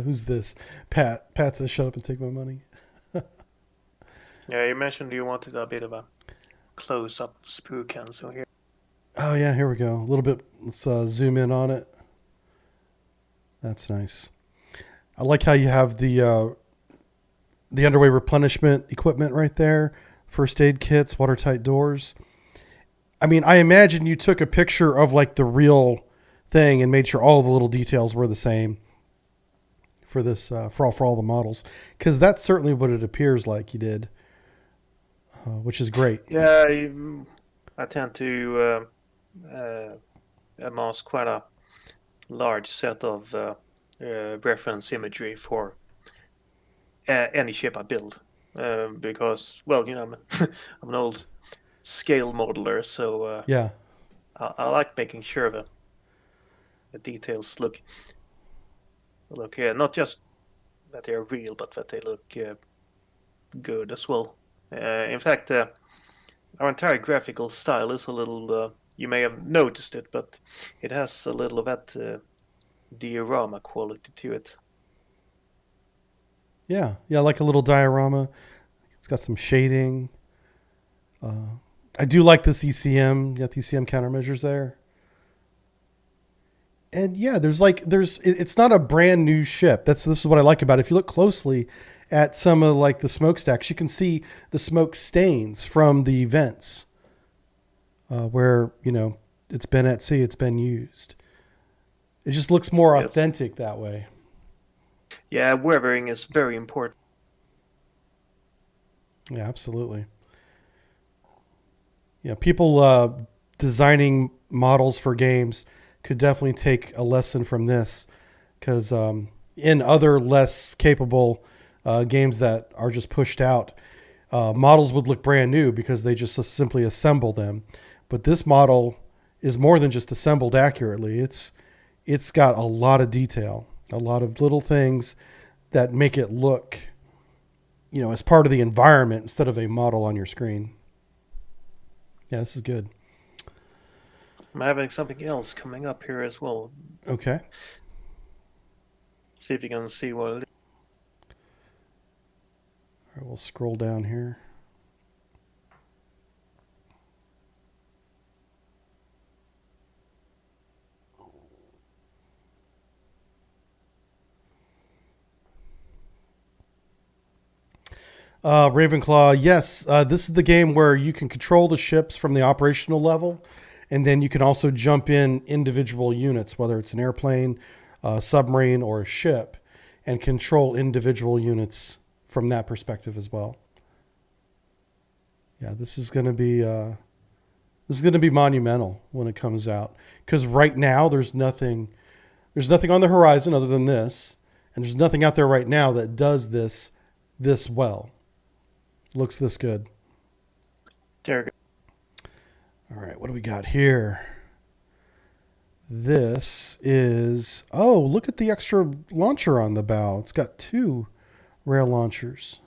Who's this? Pat. Pat says, shut up and take my money. Yeah, you mentioned you wanted a bit of a close-up spook so here. Oh, yeah, here we go. A little bit. Let's zoom in on it. That's nice. I like how you have the underway replenishment equipment right there. First aid kits, watertight doors. I mean, I imagine you took a picture of like the real thing and made sure all the little details were the same for this for all the models, because that's certainly what it appears like you did, which is great. Yeah, I tend to amass quite a large set of reference imagery for any ship I build, because, well, you know, I'm an old scale modeler, so Yeah, I like making sure the details look not just that they're real, but that they look good as well. In fact, our entire graphical style is a little, you may have noticed it, but it has a little of that diorama quality to it. yeah, like a little diorama. It's got some shading. I do like this ECM. You got the ECM countermeasures there. And yeah, it's not a brand new ship. This is what I like about it. If you look closely at some of like the smokestacks, you can see the smoke stains from the vents where, you know, it's been at sea, it's been used. It just looks more authentic that way. Yeah, weathering is very important. Yeah, absolutely. Yeah, people designing models for games could definitely take a lesson from this, because in other less capable games that are just pushed out, models would look brand new because they just simply assemble them. But this model is more than just assembled accurately. It's got a lot of detail, a lot of little things that make it look, as part of the environment instead of a model on your screen. Yeah, this is good. I'm having something else coming up here as well. Okay. See if you can see what it is. All right, we'll scroll down here. Ravenclaw, yes. This is the game where you can control the ships from the operational level, and then you can also jump in individual units, whether it's an airplane, a submarine, or a ship, and control individual units from that perspective as well. Yeah, this is going to be monumental when it comes out, because right now there's nothing on the horizon other than this, and there's nothing out there right now that does this well. Looks this good. There you go. All right, what do we got here? This is... Oh, look at the extra launcher on the bow. It's got 2 rail launchers.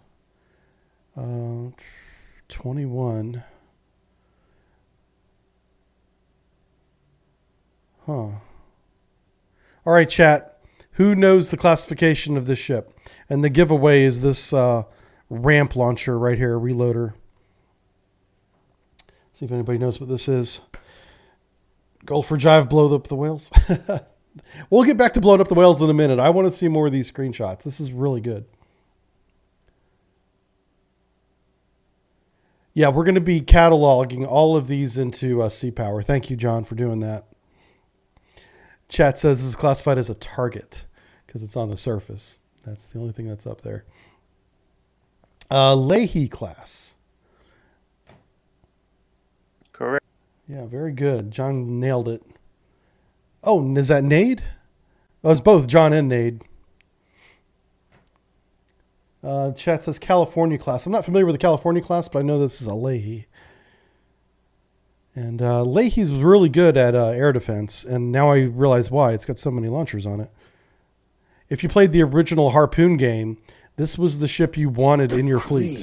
21. Huh. All right, chat. Who knows the classification of this ship? And the giveaway is this ramp launcher right here, reloader. See if anybody knows what this is. Gold for Jive, blow up the whales. We'll get back to blowing up the whales in a minute. I want to see more of these screenshots. This is really good. Yeah, we're going to be cataloging all of these into Sea Power. Thank you, John, for doing that. Chat says this is classified as a target because it's on the surface. That's the only thing that's up there. Leahy class. Correct. Yeah, very good. John nailed it. Oh, is that Nade? Oh, it's both John and Nade. Chat says California class. I'm not familiar with the California class, but I know this is a Leahy. And Leahy's really good at air defense, and now I realize why. It's got so many launchers on it. If you played the original Harpoon game, this was the ship you wanted in your fleet.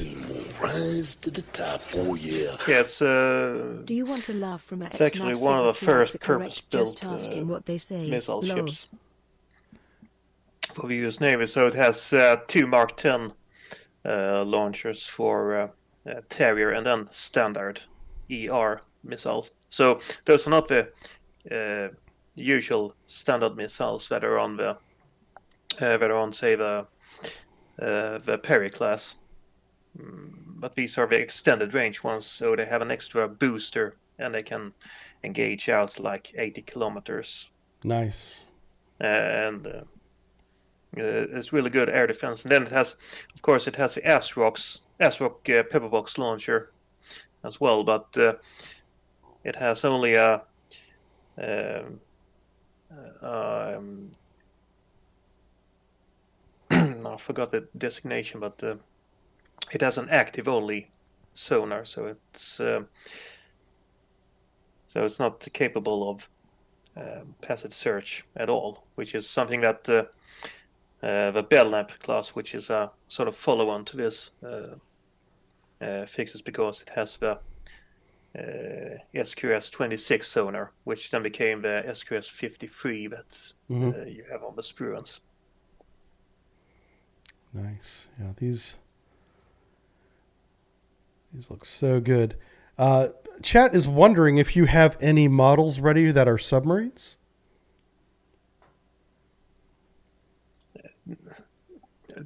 Rise to the top. Oh yeah. Yeah, it's Do you want to laugh from it's actually one of the first purpose-built what they say. missile Lol. ships for the U.S. Navy. So it has 2 Mark 10 launchers for Terrier and then standard ER missiles. So those are not the usual standard missiles that are on say the Perry class. But these are the extended range ones, so they have an extra booster and they can engage out like 80 kilometers. Nice. And it's really good air defense. And then it has the ASROC pepperbox launcher as well, but it has only a I forgot the designation, but it has an active only sonar, so it's not capable of passive search at all, which is something that the Belknap class, which is a sort of follow-on to this, fixes, because it has the SQS 26 sonar, which then became the SQS 53 that you have on the Spruance. Nice. Yeah, these look so good. Chat is wondering if you have any models ready that are submarines.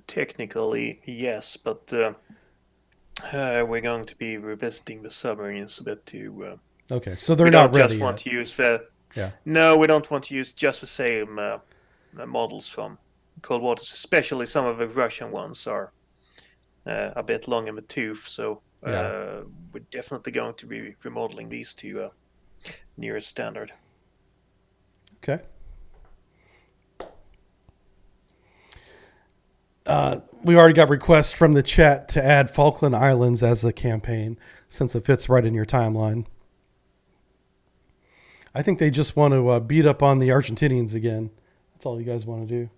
Technically, yes, but we're going to be revisiting the submarines a bit too. Okay, so they're not ready yet. Want to use the. Yeah. No, we don't want to use just the same models from Cold Waters, especially some of the Russian ones, are a bit long in the tooth. So we're definitely going to be remodeling these to nearest standard. Okay. We already got requests from the chat to add Falkland Islands as a campaign, since it fits right in your timeline. I think they just want to beat up on the Argentinians again. That's all you guys want to do.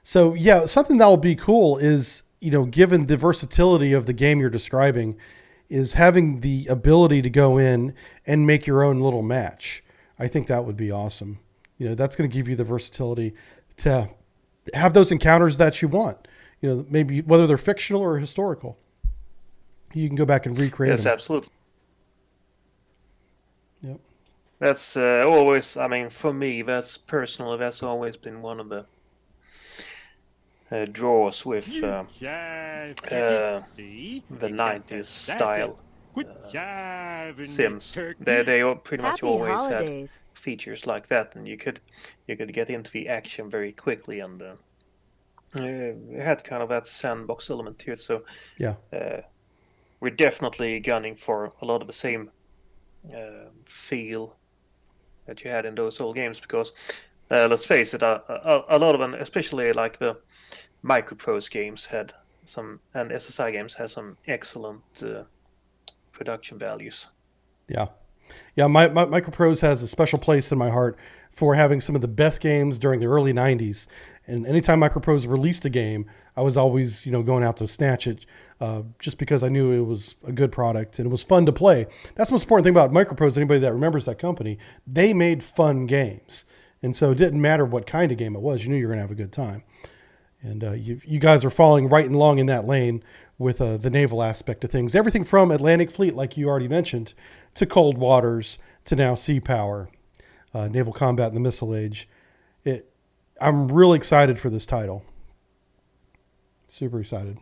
So yeah, something that will be cool is, given the versatility of the game you're describing, is having the ability to go in and make your own little match. I think that would be awesome. That's going to give you the versatility to have those encounters that you want. Maybe whether they're fictional or historical. You can go back and recreate them. Yes, absolutely. Yep. That's always, for me, that's always been one of the draws with the 90s style Sims. They pretty much always had features like that, and you could get into the action very quickly, and it had kind of that sandbox element to it. So yeah, we're definitely gunning for a lot of the same feel that you had in those old games, because let's face it, a lot of them, especially like the Microprose games, had some, and SSI games had some excellent production values. Yeah. My Microprose has a special place in my heart for having some of the best games during the early 90s. And anytime Microprose released a game, I was always, going out to snatch it just because I knew it was a good product and it was fun to play. That's the most important thing about Microprose. Anybody that remembers that company, they made fun games. And so it didn't matter what kind of game it was. You knew you were going to have a good time. And you guys are falling right along in that lane with the naval aspect of things. Everything from Atlantic Fleet, like you already mentioned, to Cold Waters, to now Sea Power, naval combat in the Missile Age. I'm really excited for this title. Super excited.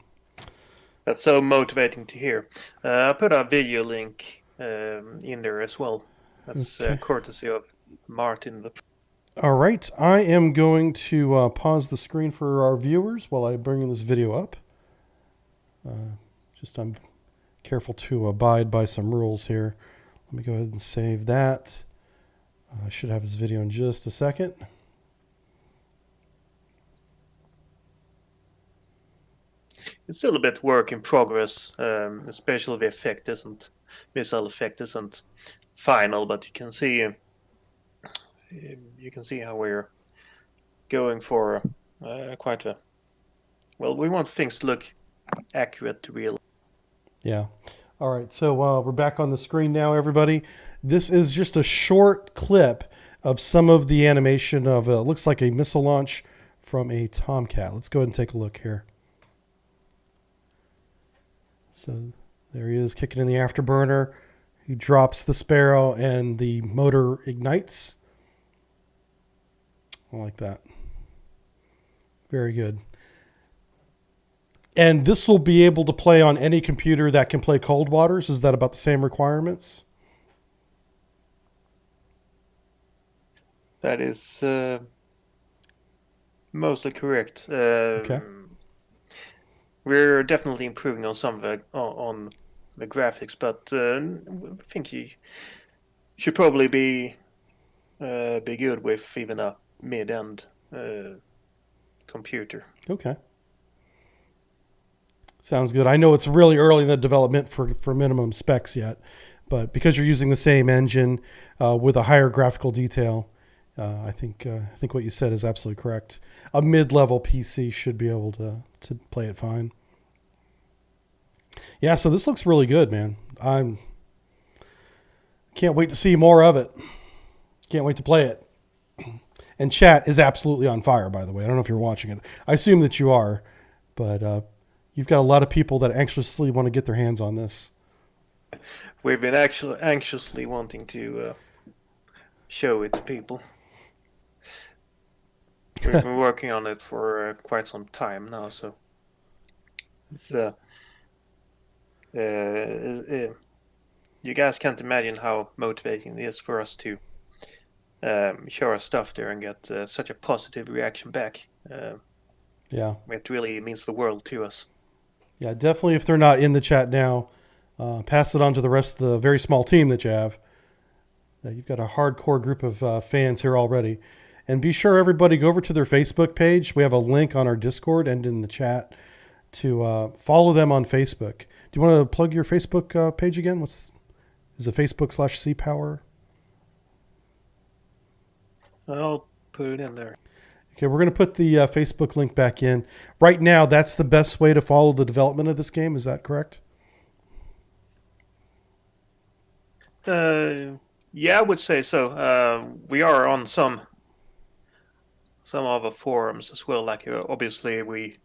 That's so motivating to hear. I put a video link in there as well. That's courtesy of Martin. All right. I am going to pause the screen for our viewers while I bring this video up. I'm careful to abide by some rules here. Let me go ahead and save that. I should have this video in just a second. It's still a bit work in progress, especially the missile effect isn't final, but you can see how we're going for quite a, well, we want things to look accurate to real. Yeah. All right. So we're back on the screen now, everybody. This is just a short clip of some of the animation of looks like a missile launch from a Tomcat. Let's go ahead and take a look here. So there he is, kicking in the afterburner. He drops the Sparrow and the motor ignites. I like that. Very good. And this will be able to play on any computer that can play Cold Waters. Is that about the same requirements? That is mostly correct. Okay. We're definitely improving on some of on the graphics, but I think you should probably be good with even a mid-end computer. Okay. Sounds good. I know it's really early in the development for minimum specs yet, but because you're using the same engine with a higher graphical detail, I think what you said is absolutely correct. A mid-level PC should be able to play it fine. Yeah, so this looks really good, man. I can't wait to see more of it. Can't wait to play it. And chat is absolutely on fire, by the way. I don't know if you're watching it. I assume that you are, but you've got a lot of people that anxiously want to get their hands on this. We've been actually anxiously wanting to show it to people. We've been working on it for quite some time now, so it's you guys can't imagine how motivating it is for us to show our stuff there and get such a positive reaction back. Yeah. It really means the world to us. Yeah, definitely. If they're not in the chat now, pass it on to the rest of the very small team that you have. You've got a hardcore group of fans here already. And be sure, everybody, go over to their Facebook page. We have a link on our Discord and in the chat to follow them on Facebook. Do you want to plug your Facebook page again? Is it Facebook/CPower? I'll put it in there. Okay, we're going to put the Facebook link back in. Right now, that's the best way to follow the development of this game. Is that correct? Yeah, I would say so. We are on some of the forums as well. Like obviously, we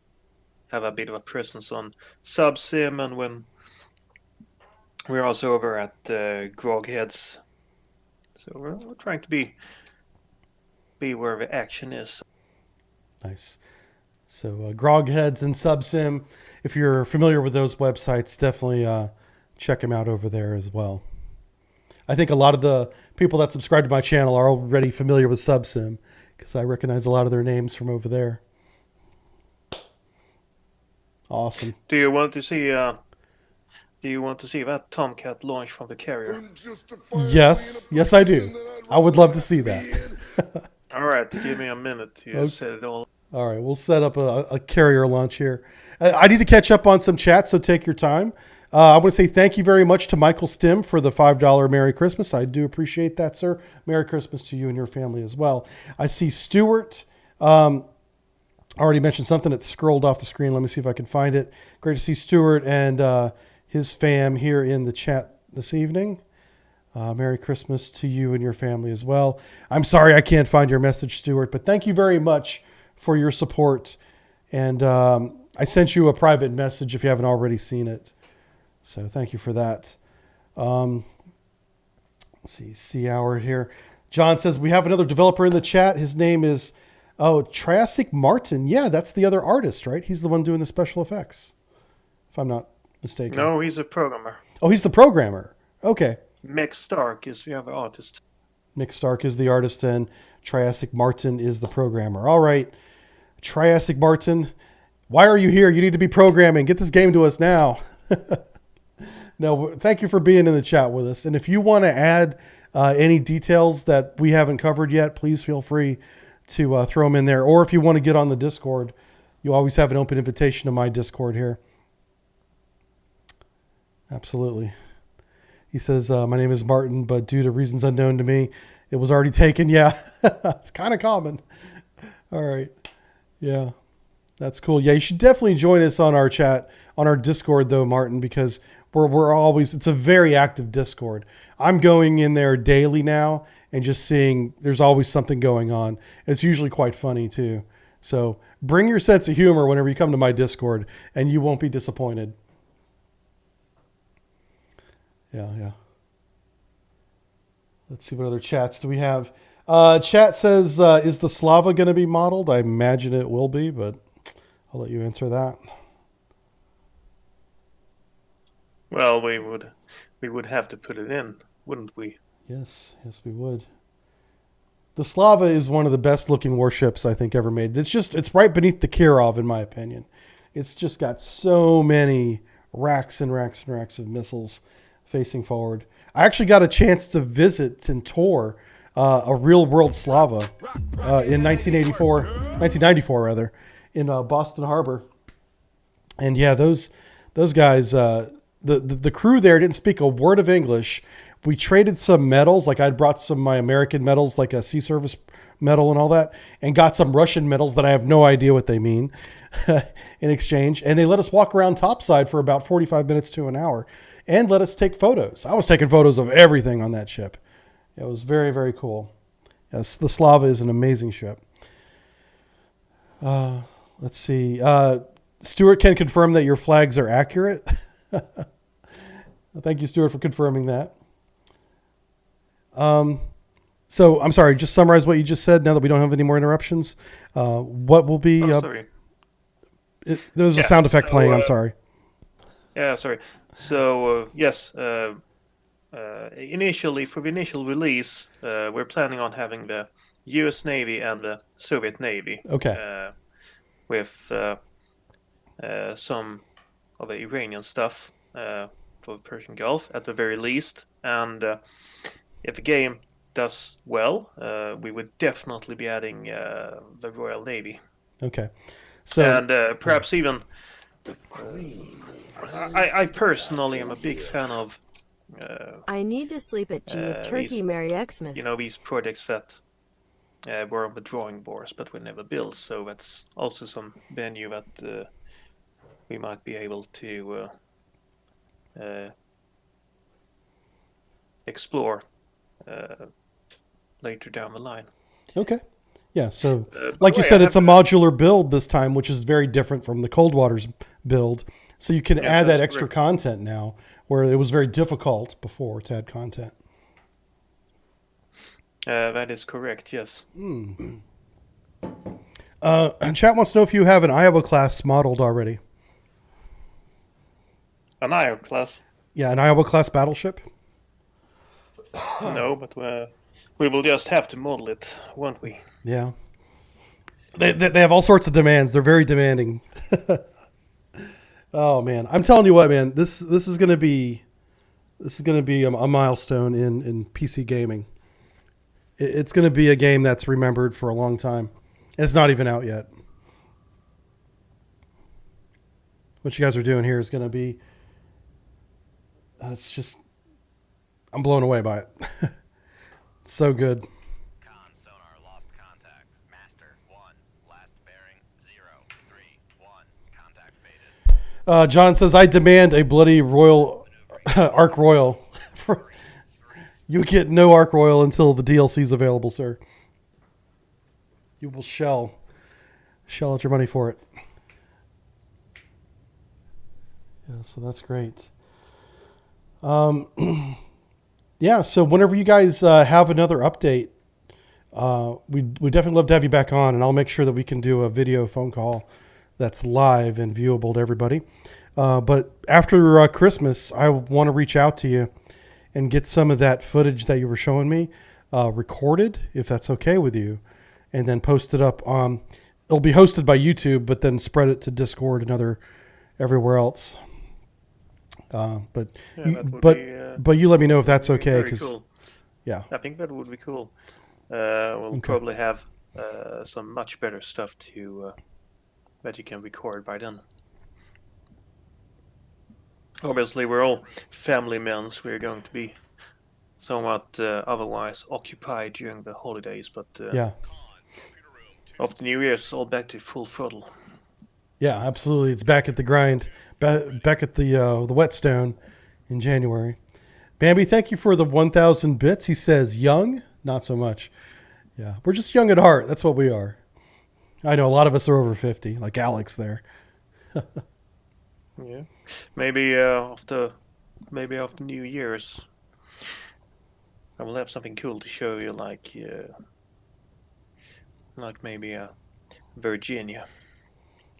have a bit of a presence on Subsim, and when we're also over at Grogheads. So we're trying to be where the action is. Nice. So Grogheads and Subsim, if you're familiar with those websites, definitely check them out over there as well. I think a lot of the people that subscribe to my channel are already familiar with Subsim because I recognize a lot of their names from over there. Awesome. Do you want to see that Tomcat launch from the carrier? Yes, I do. I would love to see that. All right, give me a minute to set it all. All right, we'll set up a carrier launch here. I need to catch up on some chat, so take your time. I want to say thank you very much to Michael Stim for the $5 Merry Christmas. I do appreciate that, sir. Merry Christmas to you and your family as well. I see Stuart already mentioned something that scrolled off the screen. Let me see if I can find it. Great to see Stuart and his fam here in the chat this evening. Merry Christmas to you and your family as well. I'm sorry I can't find your message, Stuart, but thank you very much for your support. And I sent you a private message if you haven't already seen it. So thank you for that. Let's see, C-Hour here. John says, we have another developer in the chat. His name is, Triassic Martin. Yeah, that's the other artist, right? He's the one doing the special effects, if I'm not mistaken. No, he's a programmer. Oh, he's the programmer. Okay. Mick Stark is the other artist. Mick Stark is the artist and Triassic Martin is the programmer. All right. Triassic Martin, why are you here? You need to be programming. Get this game to us now. No, thank you for being in the chat with us. And if you want to add any details that we haven't covered yet, please feel free to throw them in there. Or if you want to get on the Discord, you always have an open invitation to my Discord here. Absolutely. He says, my name is Martin, but due to reasons unknown to me, it was already taken. Yeah, it's kind of common. All right. Yeah, that's cool. Yeah, you should definitely join us on our chat, on our Discord, though, Martin, because we're always, it's a very active Discord. I'm going in there daily now and just seeing there's always something going on. It's usually quite funny, too. So bring your sense of humor whenever you come to my Discord, and you won't be disappointed. Yeah. Let's see, what other chats do we have? Chat says, is the Slava going to be modeled? I imagine it will be, but I'll let you answer that. Well, we would have to put it in, wouldn't we? Yes, we would. The Slava is one of the best looking warships I think ever made. It's right beneath the Kirov, in my opinion. It's just got so many racks and racks and racks of missiles facing forward. I actually got a chance to visit and tour a real world Slava in 1994 rather, in Boston Harbor. And yeah, those guys, the crew there didn't speak a word of English. We traded some medals, like I'd brought some of my American medals, like a sea service medal and all that, and got some Russian medals that I have no idea what they mean in exchange. And they let us walk around topside for about 45 minutes to an hour and let us take photos. I was taking photos of everything on that ship. It was very, very cool. Yes, the Slava is an amazing ship. Let's see. Stuart can confirm that your flags are accurate. Thank you, Stuart, for confirming that. So I'm sorry, just summarize what you just said now that we don't have any more interruptions. What will be... sorry. There's a sound effect playing, I'm sorry. Yeah, sorry. So, yes, initially, for the initial release, we're planning on having the US Navy and the Soviet Navy. Okay. with some of the Iranian stuff for the Persian Gulf at the very least. And if the game does well, we would definitely be adding the Royal Navy. Okay. So And perhaps even, I personally am a big fan of, I need to sleep at G of Turkey, these- Merry Xmas. these projects that were on the drawing boards but were never built. So that's also some venue that we might be able to explore later down the line. okay. Yeah, so by like the you way, said, I it's a modular build this time, which is very different from the Cold Waters build. So you can add that that's extra correct. content now, where it was very difficult before to add content. That is correct, yes. And chat wants to know if you have an Iowa class modeled already. An Iowa class? Yeah, an Iowa class battleship. No, but we will just have to model it, won't we? Yeah. They have all sorts of demands. They're very demanding. Oh man, I'm telling you what, man. This is gonna be a milestone in PC gaming. It's gonna be a game that's remembered for a long time. And it's not even out yet. What you guys are doing here is gonna be. It's just. I'm blown away by it. It's so good. Con sonar lost contact. Master 1. Last bearing 031. Contact faded. John says, I demand a bloody royal Arc Royal. You get no Arc Royal until the DLC is available, sir. You will shell out your money for it. Yeah, so that's great. Yeah, so whenever you guys have another update, we definitely love to have you back on, and I'll make sure that we can do a video phone call that's live and viewable to everybody. But after Christmas, I want to reach out to you and get some of that footage that you were showing me recorded, if that's okay with you, and then post it up. It'll be hosted by YouTube, but then spread it to Discord and everywhere else. But you let me know if that's okay. Very Because cool. yeah, I think that would be cool. We'll probably have some much better stuff to that you can record by then. Obviously, we're all family men, so we're going to be somewhat otherwise occupied during the holidays. But yeah, after New Year's, all back to full throttle. yeah, absolutely. It's back at the grind, back at the whetstone in January. Bambi, thank you for the 1,000 bits. He says, young, not so much. Yeah, we're just young at heart. That's what we are. I know a lot of us are over 50, like Alex there. Yeah, maybe after New Year's, I will have something cool to show you, like maybe Virginia.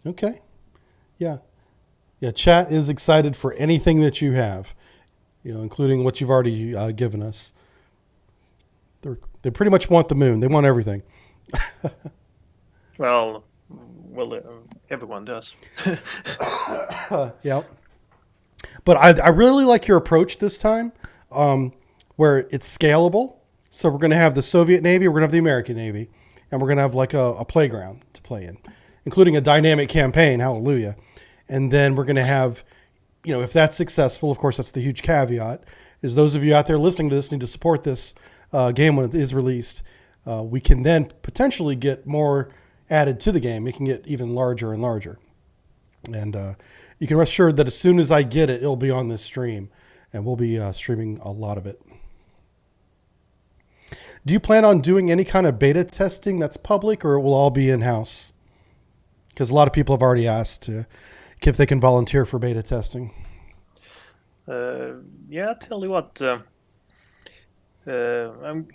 Okay. Yeah. Yeah. Chat is excited for anything that you have, including what you've already given us. They pretty much want the moon. They want everything. Well, everyone does. Yeah. But I really like your approach this time, where it's scalable. So we're going to have the Soviet Navy, we're going to have the American Navy, and we're going to have like a playground to play in, including a dynamic campaign. Hallelujah. And then we're going to have, if that's successful, of course, that's the huge caveat, is those of you out there listening to this need to support this game when it is released. We can then potentially get more added to the game. It can get even larger and larger. And you can rest assured that as soon as I get it, it'll be on this stream, and we'll be streaming a lot of it. Do you plan on doing any kind of beta testing that's public, or it will all be in-house? Because a lot of people have already asked if they can volunteer for beta testing. Yeah, tell you what. I'm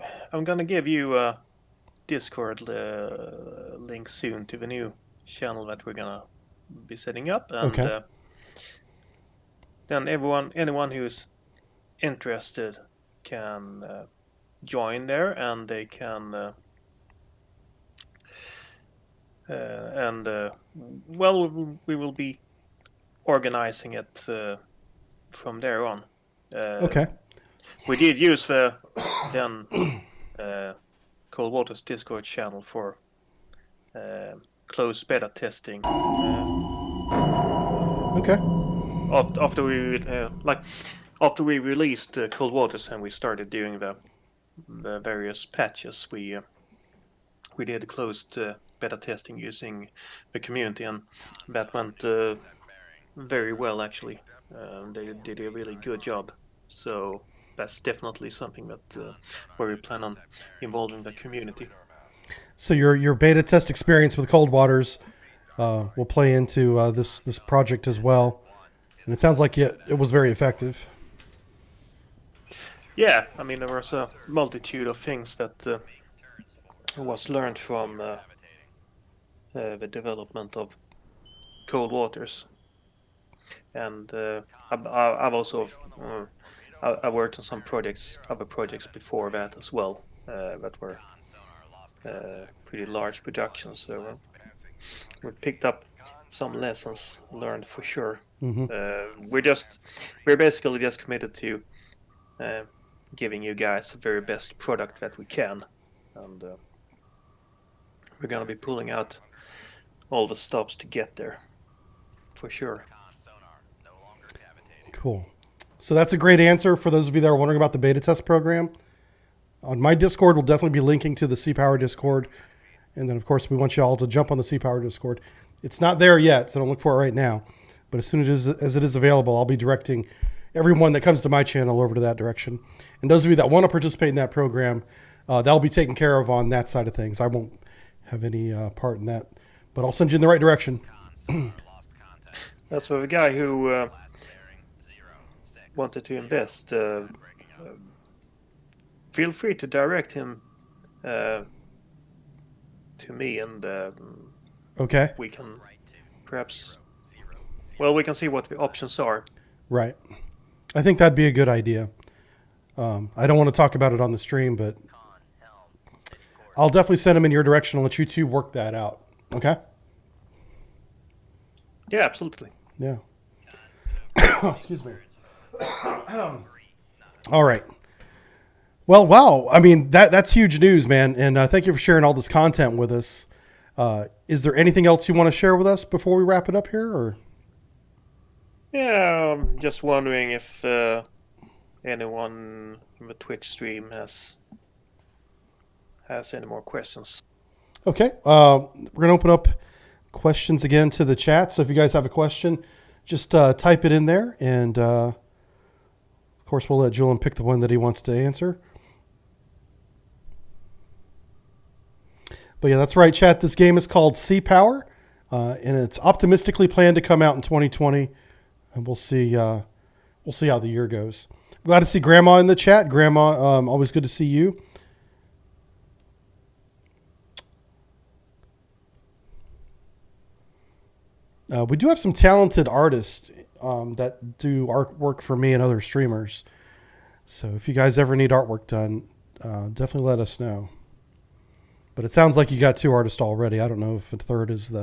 gonna give you a Discord link soon to the new channel that we're gonna be setting up, and Okay. Then anyone who's interested can and well, we will be organizing it from there on. Okay. We did use the then Cold Water's Discord channel for closed beta testing. Okay. After we released Cold Waters and we started doing the various patches, we did closed beta testing using the community, and that went very well actually. They did a really good job. So that's definitely something that where we plan on involving the community. So your beta test experience with Cold Waters will play into this project as well, and it sounds like it was very effective. Yeah, I mean there was a multitude of things that was learned from the development of Cold Waters, and I've also I worked on some other projects before that as well that were pretty large productions. So we picked up some lessons learned for sure. Mm-hmm. We're basically just committed to giving you guys the very best product that we can, and we're gonna be pulling out all the stops to get there for sure. Cool. So that's a great answer for those of you that are wondering about the beta test program. On my Discord, we'll definitely be linking to the C-Power Discord. And then, of course, we want you all to jump on the C-Power Discord. It's not there yet, so don't look for it right now. But as soon as it is available, I'll be directing everyone that comes to my channel over to that direction. And those of you that want to participate in that program, that'll be taken care of on that side of things. I won't have any part in that, but I'll send you in the right direction. That's for the guy who wanted to invest. Feel free to direct him to me, and Okay. we can perhaps, well, we can see what the options are. Right. I think that'd be a good idea. I don't want to talk about it on the stream, but I'll definitely send him in your direction and let you two work that out. Okay? Yeah, absolutely. Yeah. Excuse me. All right. Well, wow. I mean, that's huge news, man. And thank you for sharing all this content with us. Is there anything else you want to share with us before we wrap it up here? Or? Yeah, I'm just wondering if anyone in the Twitch stream has any more questions. Okay. We're going to open up questions again to the chat. So if you guys have a question, just type it in there. And, of course, we'll let Julhelm pick the one that he wants to answer. But yeah, that's right, chat. This game is called C-Power, and it's optimistically planned to come out in 2020. And we'll see how the year goes. Glad to see Grandma in the chat. Grandma, always good to see you. We do have some talented artists that do artwork for me and other streamers. So if you guys ever need artwork done, definitely let us know. But it sounds like you got two artists already. I don't know if a third is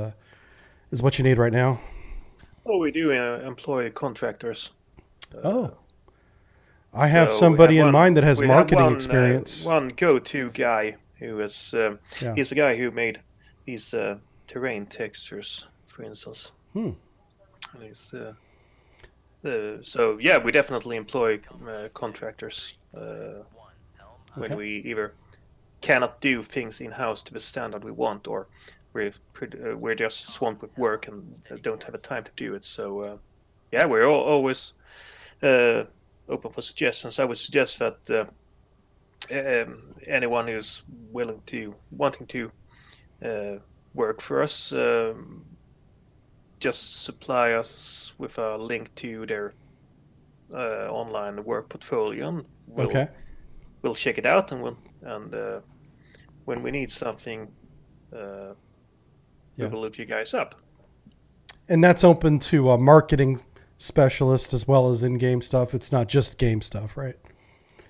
what you need right now. Oh, we do employ contractors. I have somebody in mind that has marketing experience. One go-to guy who is he's the guy who made these terrain textures, for instance. And he's, so yeah, we definitely employ contractors when we either cannot do things in-house to the standard we want, or we're just swamped with work and don't have the time to do it. So yeah, we're always open for suggestions. I would suggest that anyone who's wanting to work for us, just supply us with a link to their online work portfolio, and we'll check it out, and when we need something, we will look you guys up. And that's open to a marketing specialist as well as in-game stuff. It's not just game stuff, right?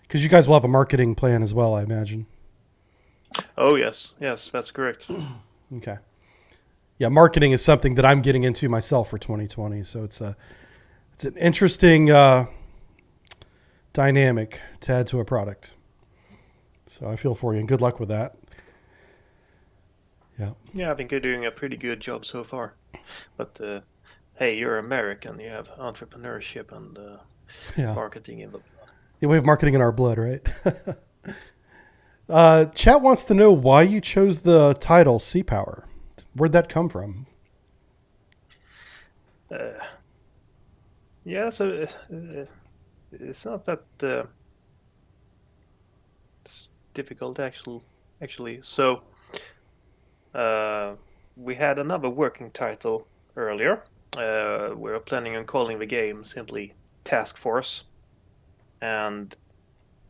Because you guys will have a marketing plan as well, I imagine. Oh, yes, that's correct. Okay. marketing is something that I'm getting into myself for 2020. So it's an interesting dynamic to add to a product. So I feel for you, and good luck with that. Yeah. Yeah, I think you're doing a pretty good job so far. But hey, you're American. You have entrepreneurship and marketing in the blood. Yeah, we have marketing in our blood, right? Chat wants to know why you chose the title Sea Power. Where'd that come from? So it's not that it's difficult actually. So we had another working title earlier. We were planning on calling the game simply Task Force, and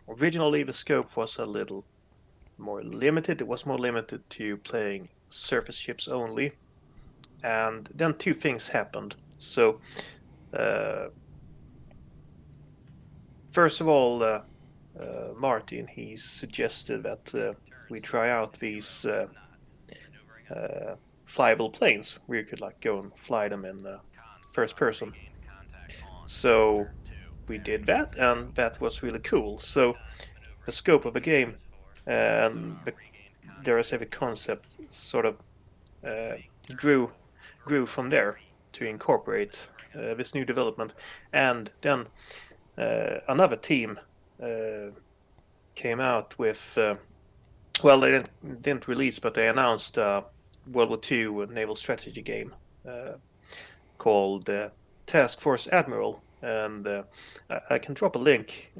originally the scope was a little more limited. It was more limited to playing surface ships only, and then two things happened. So first of all, Martin, he suggested that we try out these flyable planes where you could like go and fly them in first person. So we did that, and that was really cool. So the scope of the game and there is a concept sort of grew from there to incorporate this new development. And then another team came out with well, they didn't release, but they announced World War II naval strategy game called Task Force Admiral, and I can drop a link.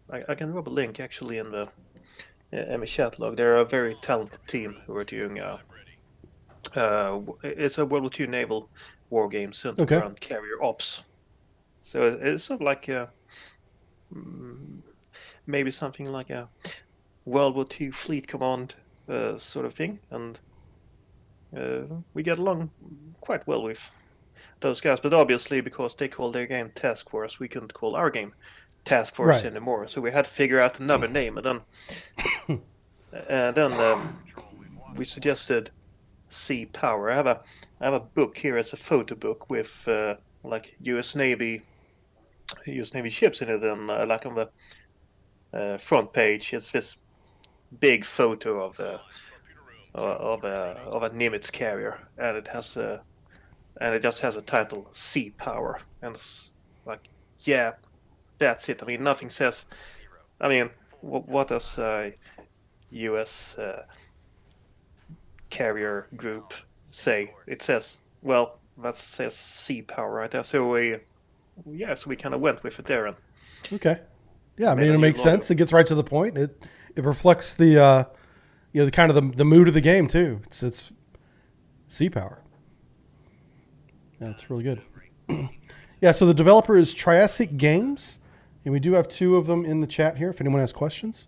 I can drop a link actually in the chat log. They're a very talented team who are doing. It's a World War II naval war game centered around carrier ops. So it's sort of like maybe something like a World War II Fleet Command sort of thing, and we get along quite well with those guys. But obviously, because they call their game Task Force, we couldn't call our game Task Force anymore. So we had to figure out another name, and then we suggested Sea Power. I have a book here. It's a photo book with like U.S. Navy ships in it, and like on the front page, it's this big photo of a Nimitz carrier, and it has it just has a title Sea Power, and it's like, yeah, that's it. I mean, nothing says. I mean, what does U.S. carrier group say? It says, well, that says Sea Power right there. So we kind of went with it there. And okay. Yeah, I mean, it makes sense. It gets right to the point. It reflects the the kind of the mood of the game too. It's Sea Power. Yeah, it's really good. Yeah, so the developer is Triassic Games, and we do have two of them in the chat here if anyone has questions.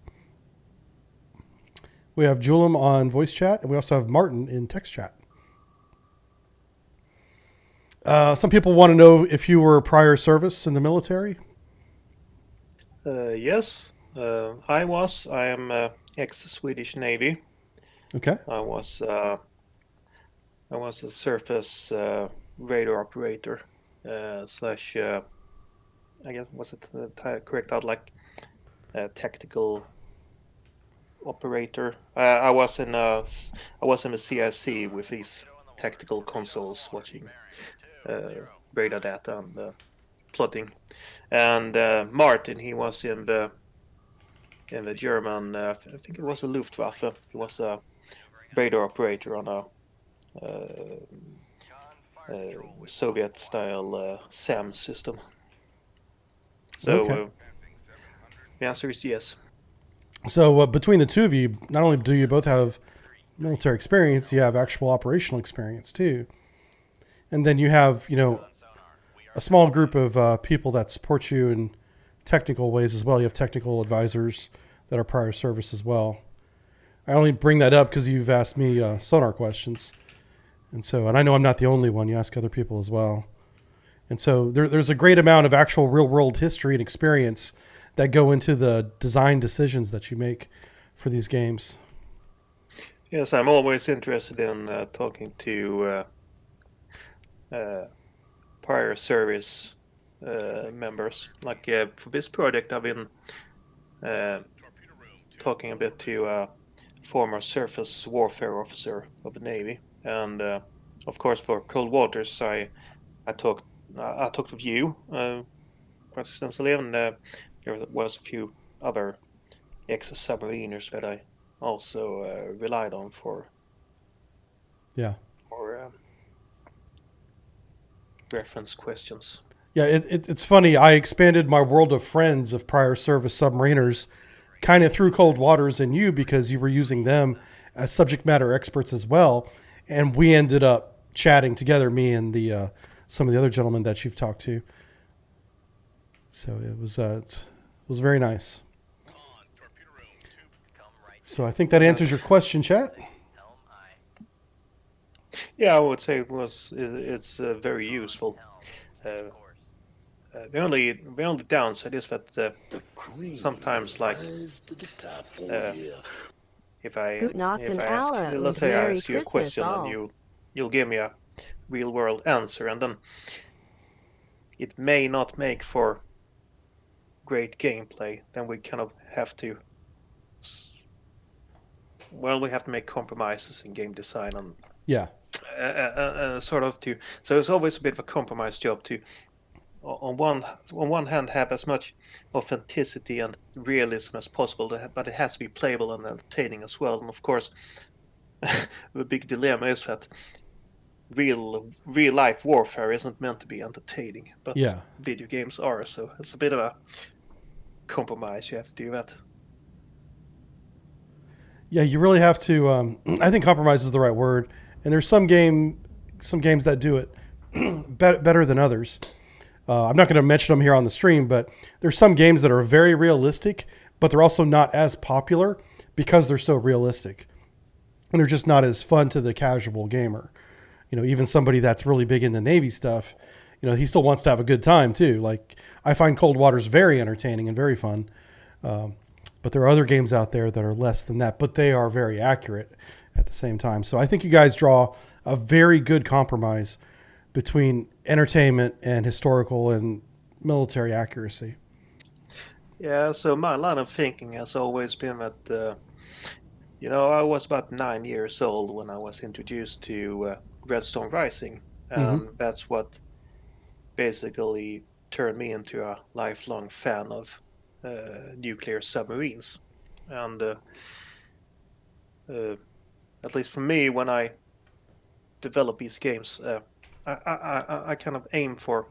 We have Julhelm on voice chat, and we also have Martin in text chat. Some people want to know if you were prior service in the military. Yes, I was. I am ex-Swedish Navy. Okay. I was a surface radar operator slash. I guess was it correct out like tactical operator. I was in the CIC with these tactical consoles, watching radar data and plotting. And Martin, he was in the German. I think it was a Luftwaffe. He was a radar operator on a Soviet-style SAM system. So the answer is yes. So between the two of you, not only do you both have military experience, you have actual operational experience too. And then you have, a small group of people that support you in technical ways as well. You have technical advisors that are prior service as well. I only bring that up because you've asked me sonar questions. And I know I'm not the only one. You ask other people as well. And so there's a great amount of actual real world history and experience that go into the design decisions that you make for these games. Yes, I'm always interested in talking to prior service members. Like for this project, I've been talking a bit to a former surface warfare officer of the Navy, and of course for Cold Waters, I talked I talked with you quite extensively, and there was a few other ex-submariners that I also relied on for Yeah. Reference questions. Yeah, it's funny. I expanded my world of friends of prior service submariners kind of through Cold Waters and you because you were using them as subject matter experts as well. And we ended up chatting together, me and the some of the other gentlemen that you've talked to. So it was very nice. So I think that answers your question, chat. Yeah, I would say it's very useful. The only downside is that sometimes, like, if I ask, let's say I ask you a question and you'll give me a real world answer, and then it may not make for great gameplay. Then we kind of have to, we have to make compromises in game design and Yeah. sort of to. So it's always a bit of a compromise job to, on one hand, have as much authenticity and realism as possible, but it has to be playable and entertaining as well. And of course, the big dilemma is that real life warfare isn't meant to be entertaining, but video games are. So it's a bit of a compromise. You have to do that. Yeah, you really have to. I think compromise is the right word. And there's some games that do it better than others. I'm not going to mention them here on the stream, but there's some games that are very realistic, but they're also not as popular because they're so realistic. And they're just not as fun to the casual gamer. You know, even somebody that's really big into Navy stuff, you know, he still wants to have a good time too. Like, I find Cold Waters very entertaining and very fun. But there are other games out there that are less than that, but they are very accurate at the same time. So I think you guys draw a very good compromise between entertainment and historical and military accuracy. Yeah, so my line of thinking has always been that, I was about 9 years old when I was introduced to Redstone Rising, and that's what basically turned me into a lifelong fan of nuclear submarines. And at least for me, when I develop these games, I kind of aim for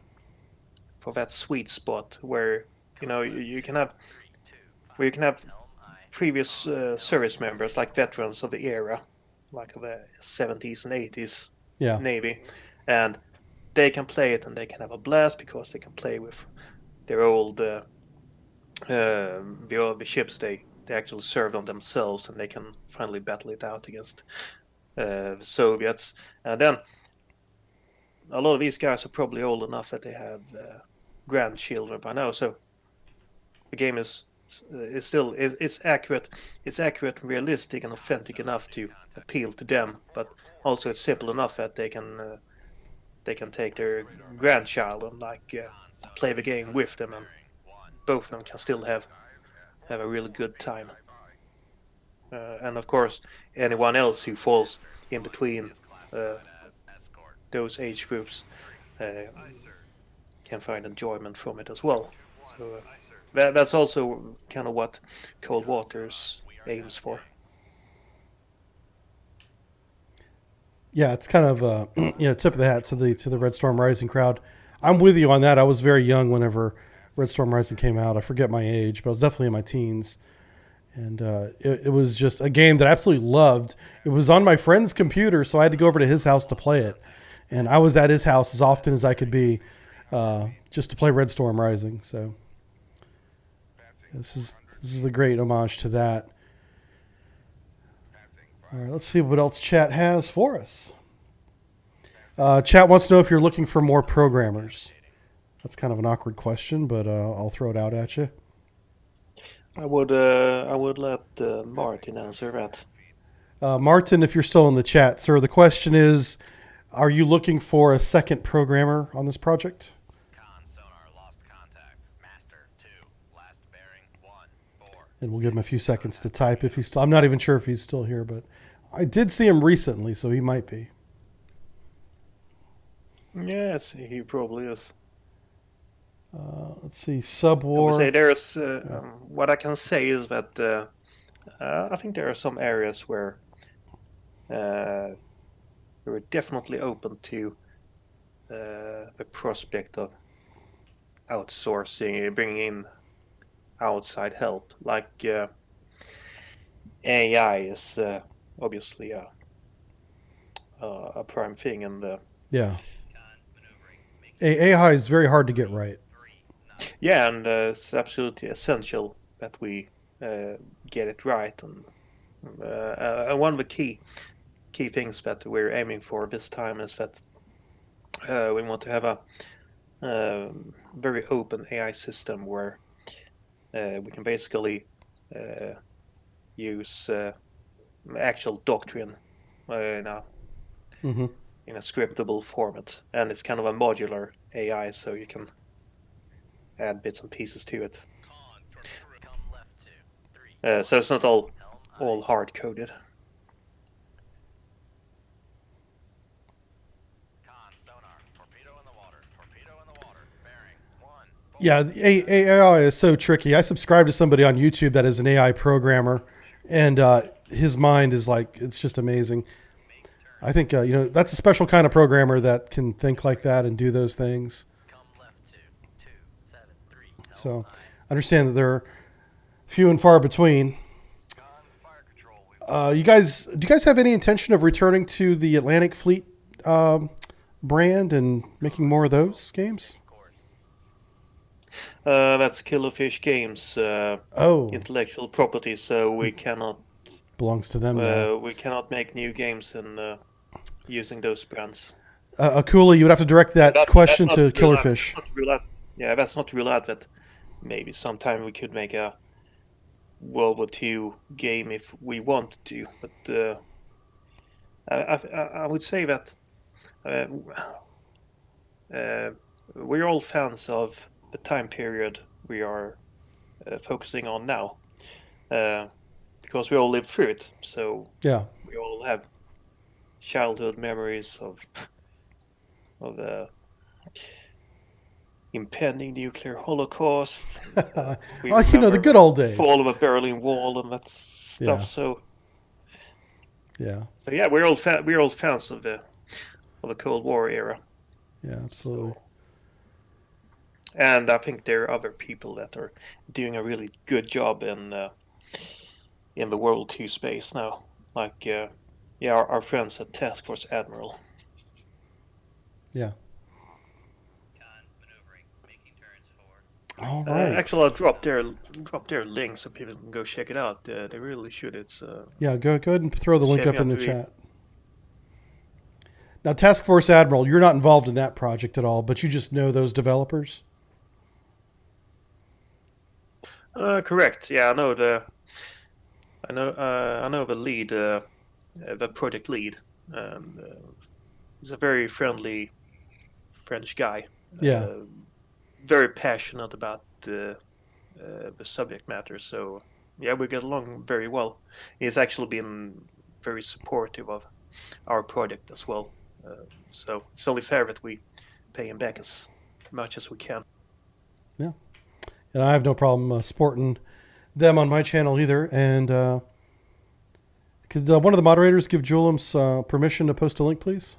that sweet spot where you can have previous service members, like veterans of the era, like of the 70s and 80s Navy, and they can play it and they can have a blast because they can play with their old the ships they actually served on themselves, and they can finally battle it out against the Soviets. And then a lot of these guys are probably old enough that they have grandchildren by now, so the game is still accurate. It's accurate, realistic, and authentic enough to appeal to them, but also it's simple enough that they can take their grandchild and play the game with them, and both of them can still have a really good time. And of course, anyone else who falls in between those age groups can find enjoyment from it as well. So that's also kind of what Cold Waters aims for. Yeah, it's kind of tip of the hat to the Red Storm Rising crowd. I'm with you on that. I was very young whenever Red Storm Rising came out. I forget my age, but I was definitely in my teens. And it was just a game that I absolutely loved. It was on my friend's computer, so I had to go over to his house to play it. And I was at his house as often as I could be just to play Red Storm Rising. So this is the great homage to that. All right, let's see what else chat has for us. Chat wants to know if you're looking for more programmers. That's kind of an awkward question, but I'll throw it out at you. I would let Martin answer that. Martin, if you're still in the chat, sir, the question is, are you looking for a second programmer on this project? Sonar lost contact. Master 2. Last bearing 1-4. And we'll give him a few seconds to type if he's still. I'm not even sure if he's still here, but I did see him recently, so he might be. Yes, he probably is. Let's see, I Subwar. would say there's what I can say is that I think there are some areas where we're definitely open to the prospect of outsourcing, bringing in outside help. Like AI is obviously a prime thing, and Yeah. AI is very hard to get right. yeah, and it's absolutely essential that we get it right. And one of the key things that we're aiming for this time is that we want to have a very open AI system where we can basically use actual doctrine in a scriptable format, and it's kind of a modular AI, so you can add bits and pieces to it. So it's not all hard coded. Yeah, the AI is so tricky. I subscribe to somebody on YouTube that is an AI programmer, and his mind is like, it's just amazing. I think, that's a special kind of programmer that can think like that and do those things. So I understand that they're few and far between. Do you guys have any intention of returning to the Atlantic Fleet brand and making more of those games? That's Killerfish Games intellectual property, so we cannot belongs to them now. We cannot make new games using those brands. Akula, you would have to direct that question to Killerfish. That's not real out that maybe sometime we could make a World War II game if we wanted to, but I would say that we're all fans of the time period we are focusing on now, because we all lived through it. So yeah, we all have childhood memories of impending nuclear holocaust. The good old days, fall of a Berlin Wall, and that stuff. Yeah. So yeah, we're all fans of the Cold War era. Yeah, absolutely. And I think there are other people that are doing a really good job in the World II space now, like our friends at Task Force Admiral. Yeah. All right. Actually, I'll drop their link so people can go check it out. They really should. It's go ahead and throw the link up in the chat. Now, Task Force Admiral, you're not involved in that project at all, but you just know those developers. Correct. Yeah, I know the lead, the project lead. He's a very friendly French guy. Yeah. Very passionate about the subject matter. So yeah, we get along very well. He's actually been very supportive of our project as well. So it's only fair that we pay him back as much as we can. Yeah. And I have no problem supporting them on my channel either. And could one of the moderators give Julhelm permission to post a link, please?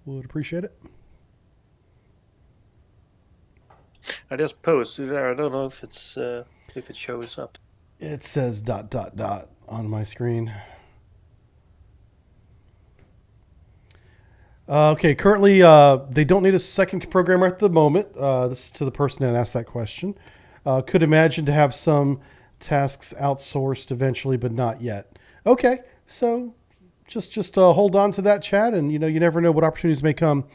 Would appreciate it. I just posted there. I don't know if it's if it shows up. It says ... on my screen. Okay, currently they don't need a second programmer at the moment. This is to the person that asked that question. Could imagine to have some tasks outsourced eventually, but not yet. Okay, so just hold on to that chat, and you never know what opportunities may come.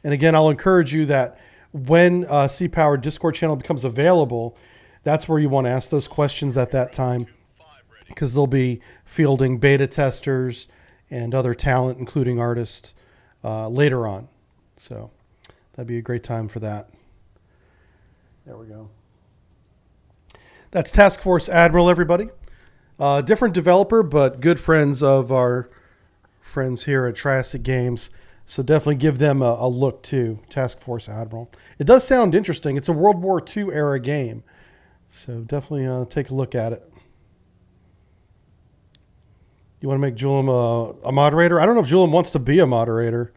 And again, I'll encourage you that when C-Power Discord channel becomes available, that's where you want to ask those questions at that time. because they'll be fielding beta testers and other talent, including artists, later on. So that'd be a great time for that. There we go. That's Task Force Admiral, everybody. Different developer, but good friends of our friends here at Triassic Games. So definitely give them a look too, Task Force Admiral. It does sound interesting. It's a World War II era game. So definitely take a look at it. You want to make Julhelm a moderator? I don't know if Julhelm wants to be a moderator.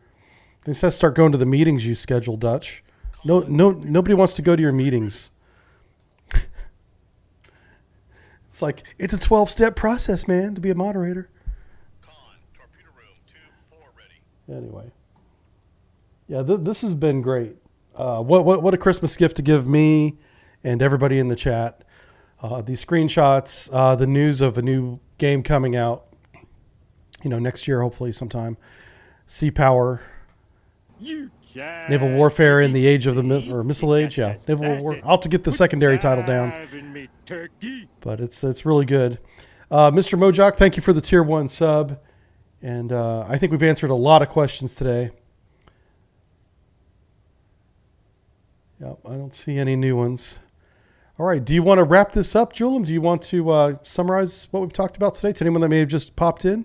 He says start going to the meetings you schedule, Dutch. Nobody wants to go to your meetings. It's like, it's a 12-step process, man, to be a moderator. Torpedo room 2-4 ready. Anyway. Yeah, this has been great. What a Christmas gift to give me and everybody in the chat. These screenshots, the news of a new game coming out, next year, hopefully sometime. Sea Power. Naval Warfare in the Age of the Missile Age. Yeah, Naval War. I'll have to get the secondary title down. But it's really good. Mr. Mojok, thank you for the tier 1 sub. And I think we've answered a lot of questions today. Yep, I don't see any new ones. All right, do you want to wrap this up, Julhelm? Do you want to summarize what we've talked about today to anyone that may have just popped in?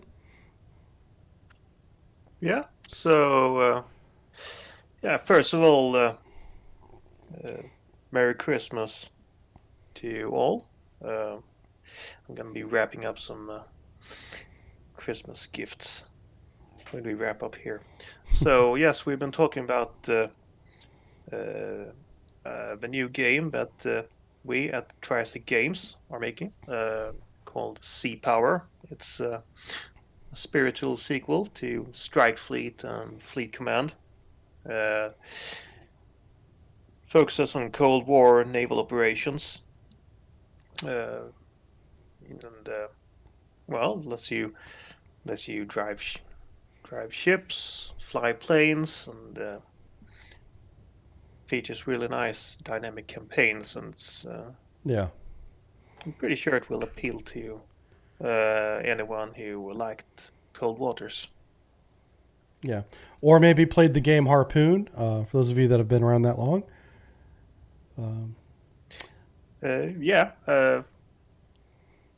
Yeah, so, first of all, Merry Christmas to you all. I'm going to be wrapping up some Christmas gifts when we wrap up here. So, yes, we've been talking about the new game that we at Triassic Games are making, called Sea Power. It's a spiritual sequel to Strike Fleet and Fleet Command. Focuses on Cold War naval operations. Lets you drive ships, fly planes, and features really nice dynamic campaigns. And it's, I'm pretty sure it will appeal to anyone who liked Cold Waters. Yeah, or maybe played the game Harpoon. For those of you that have been around that long.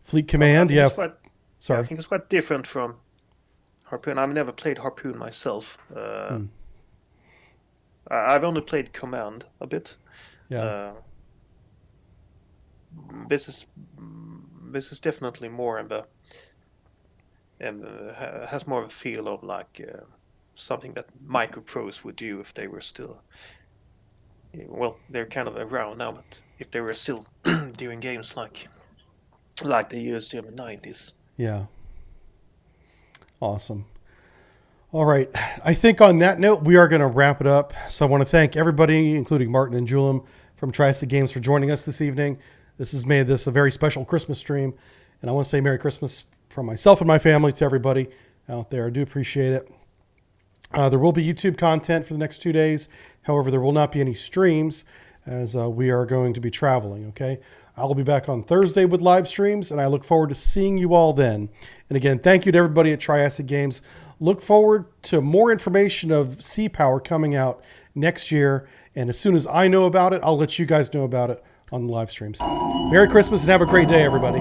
Fleet Command, yeah. I think it's quite different from Harpoon. I've never played Harpoon myself. I've only played Command a bit. Yeah. This is definitely more in the has more of a feel of like something that micropros would do if they were still. Well, they're kind of around now, but if they were still doing games like they used to in the 90s. Yeah. Awesome. All right. I think on that note, we are going to wrap it up. So I want to thank everybody, including Martin and Julhelm from Triassic Games, for joining us this evening. This has made this a very special Christmas stream. And I want to say Merry Christmas from myself and my family to everybody out there. I do appreciate it. There will be YouTube content for the next 2 days. However, there will not be any streams as we are going to be traveling, okay? I'll be back on Thursday with live streams, and I look forward to seeing you all then. And again, thank you to everybody at Triassic Games. Look forward to more information of Sea Power coming out next year. And as soon as I know about it, I'll let you guys know about it on the live streams. Merry Christmas and have a great day, everybody.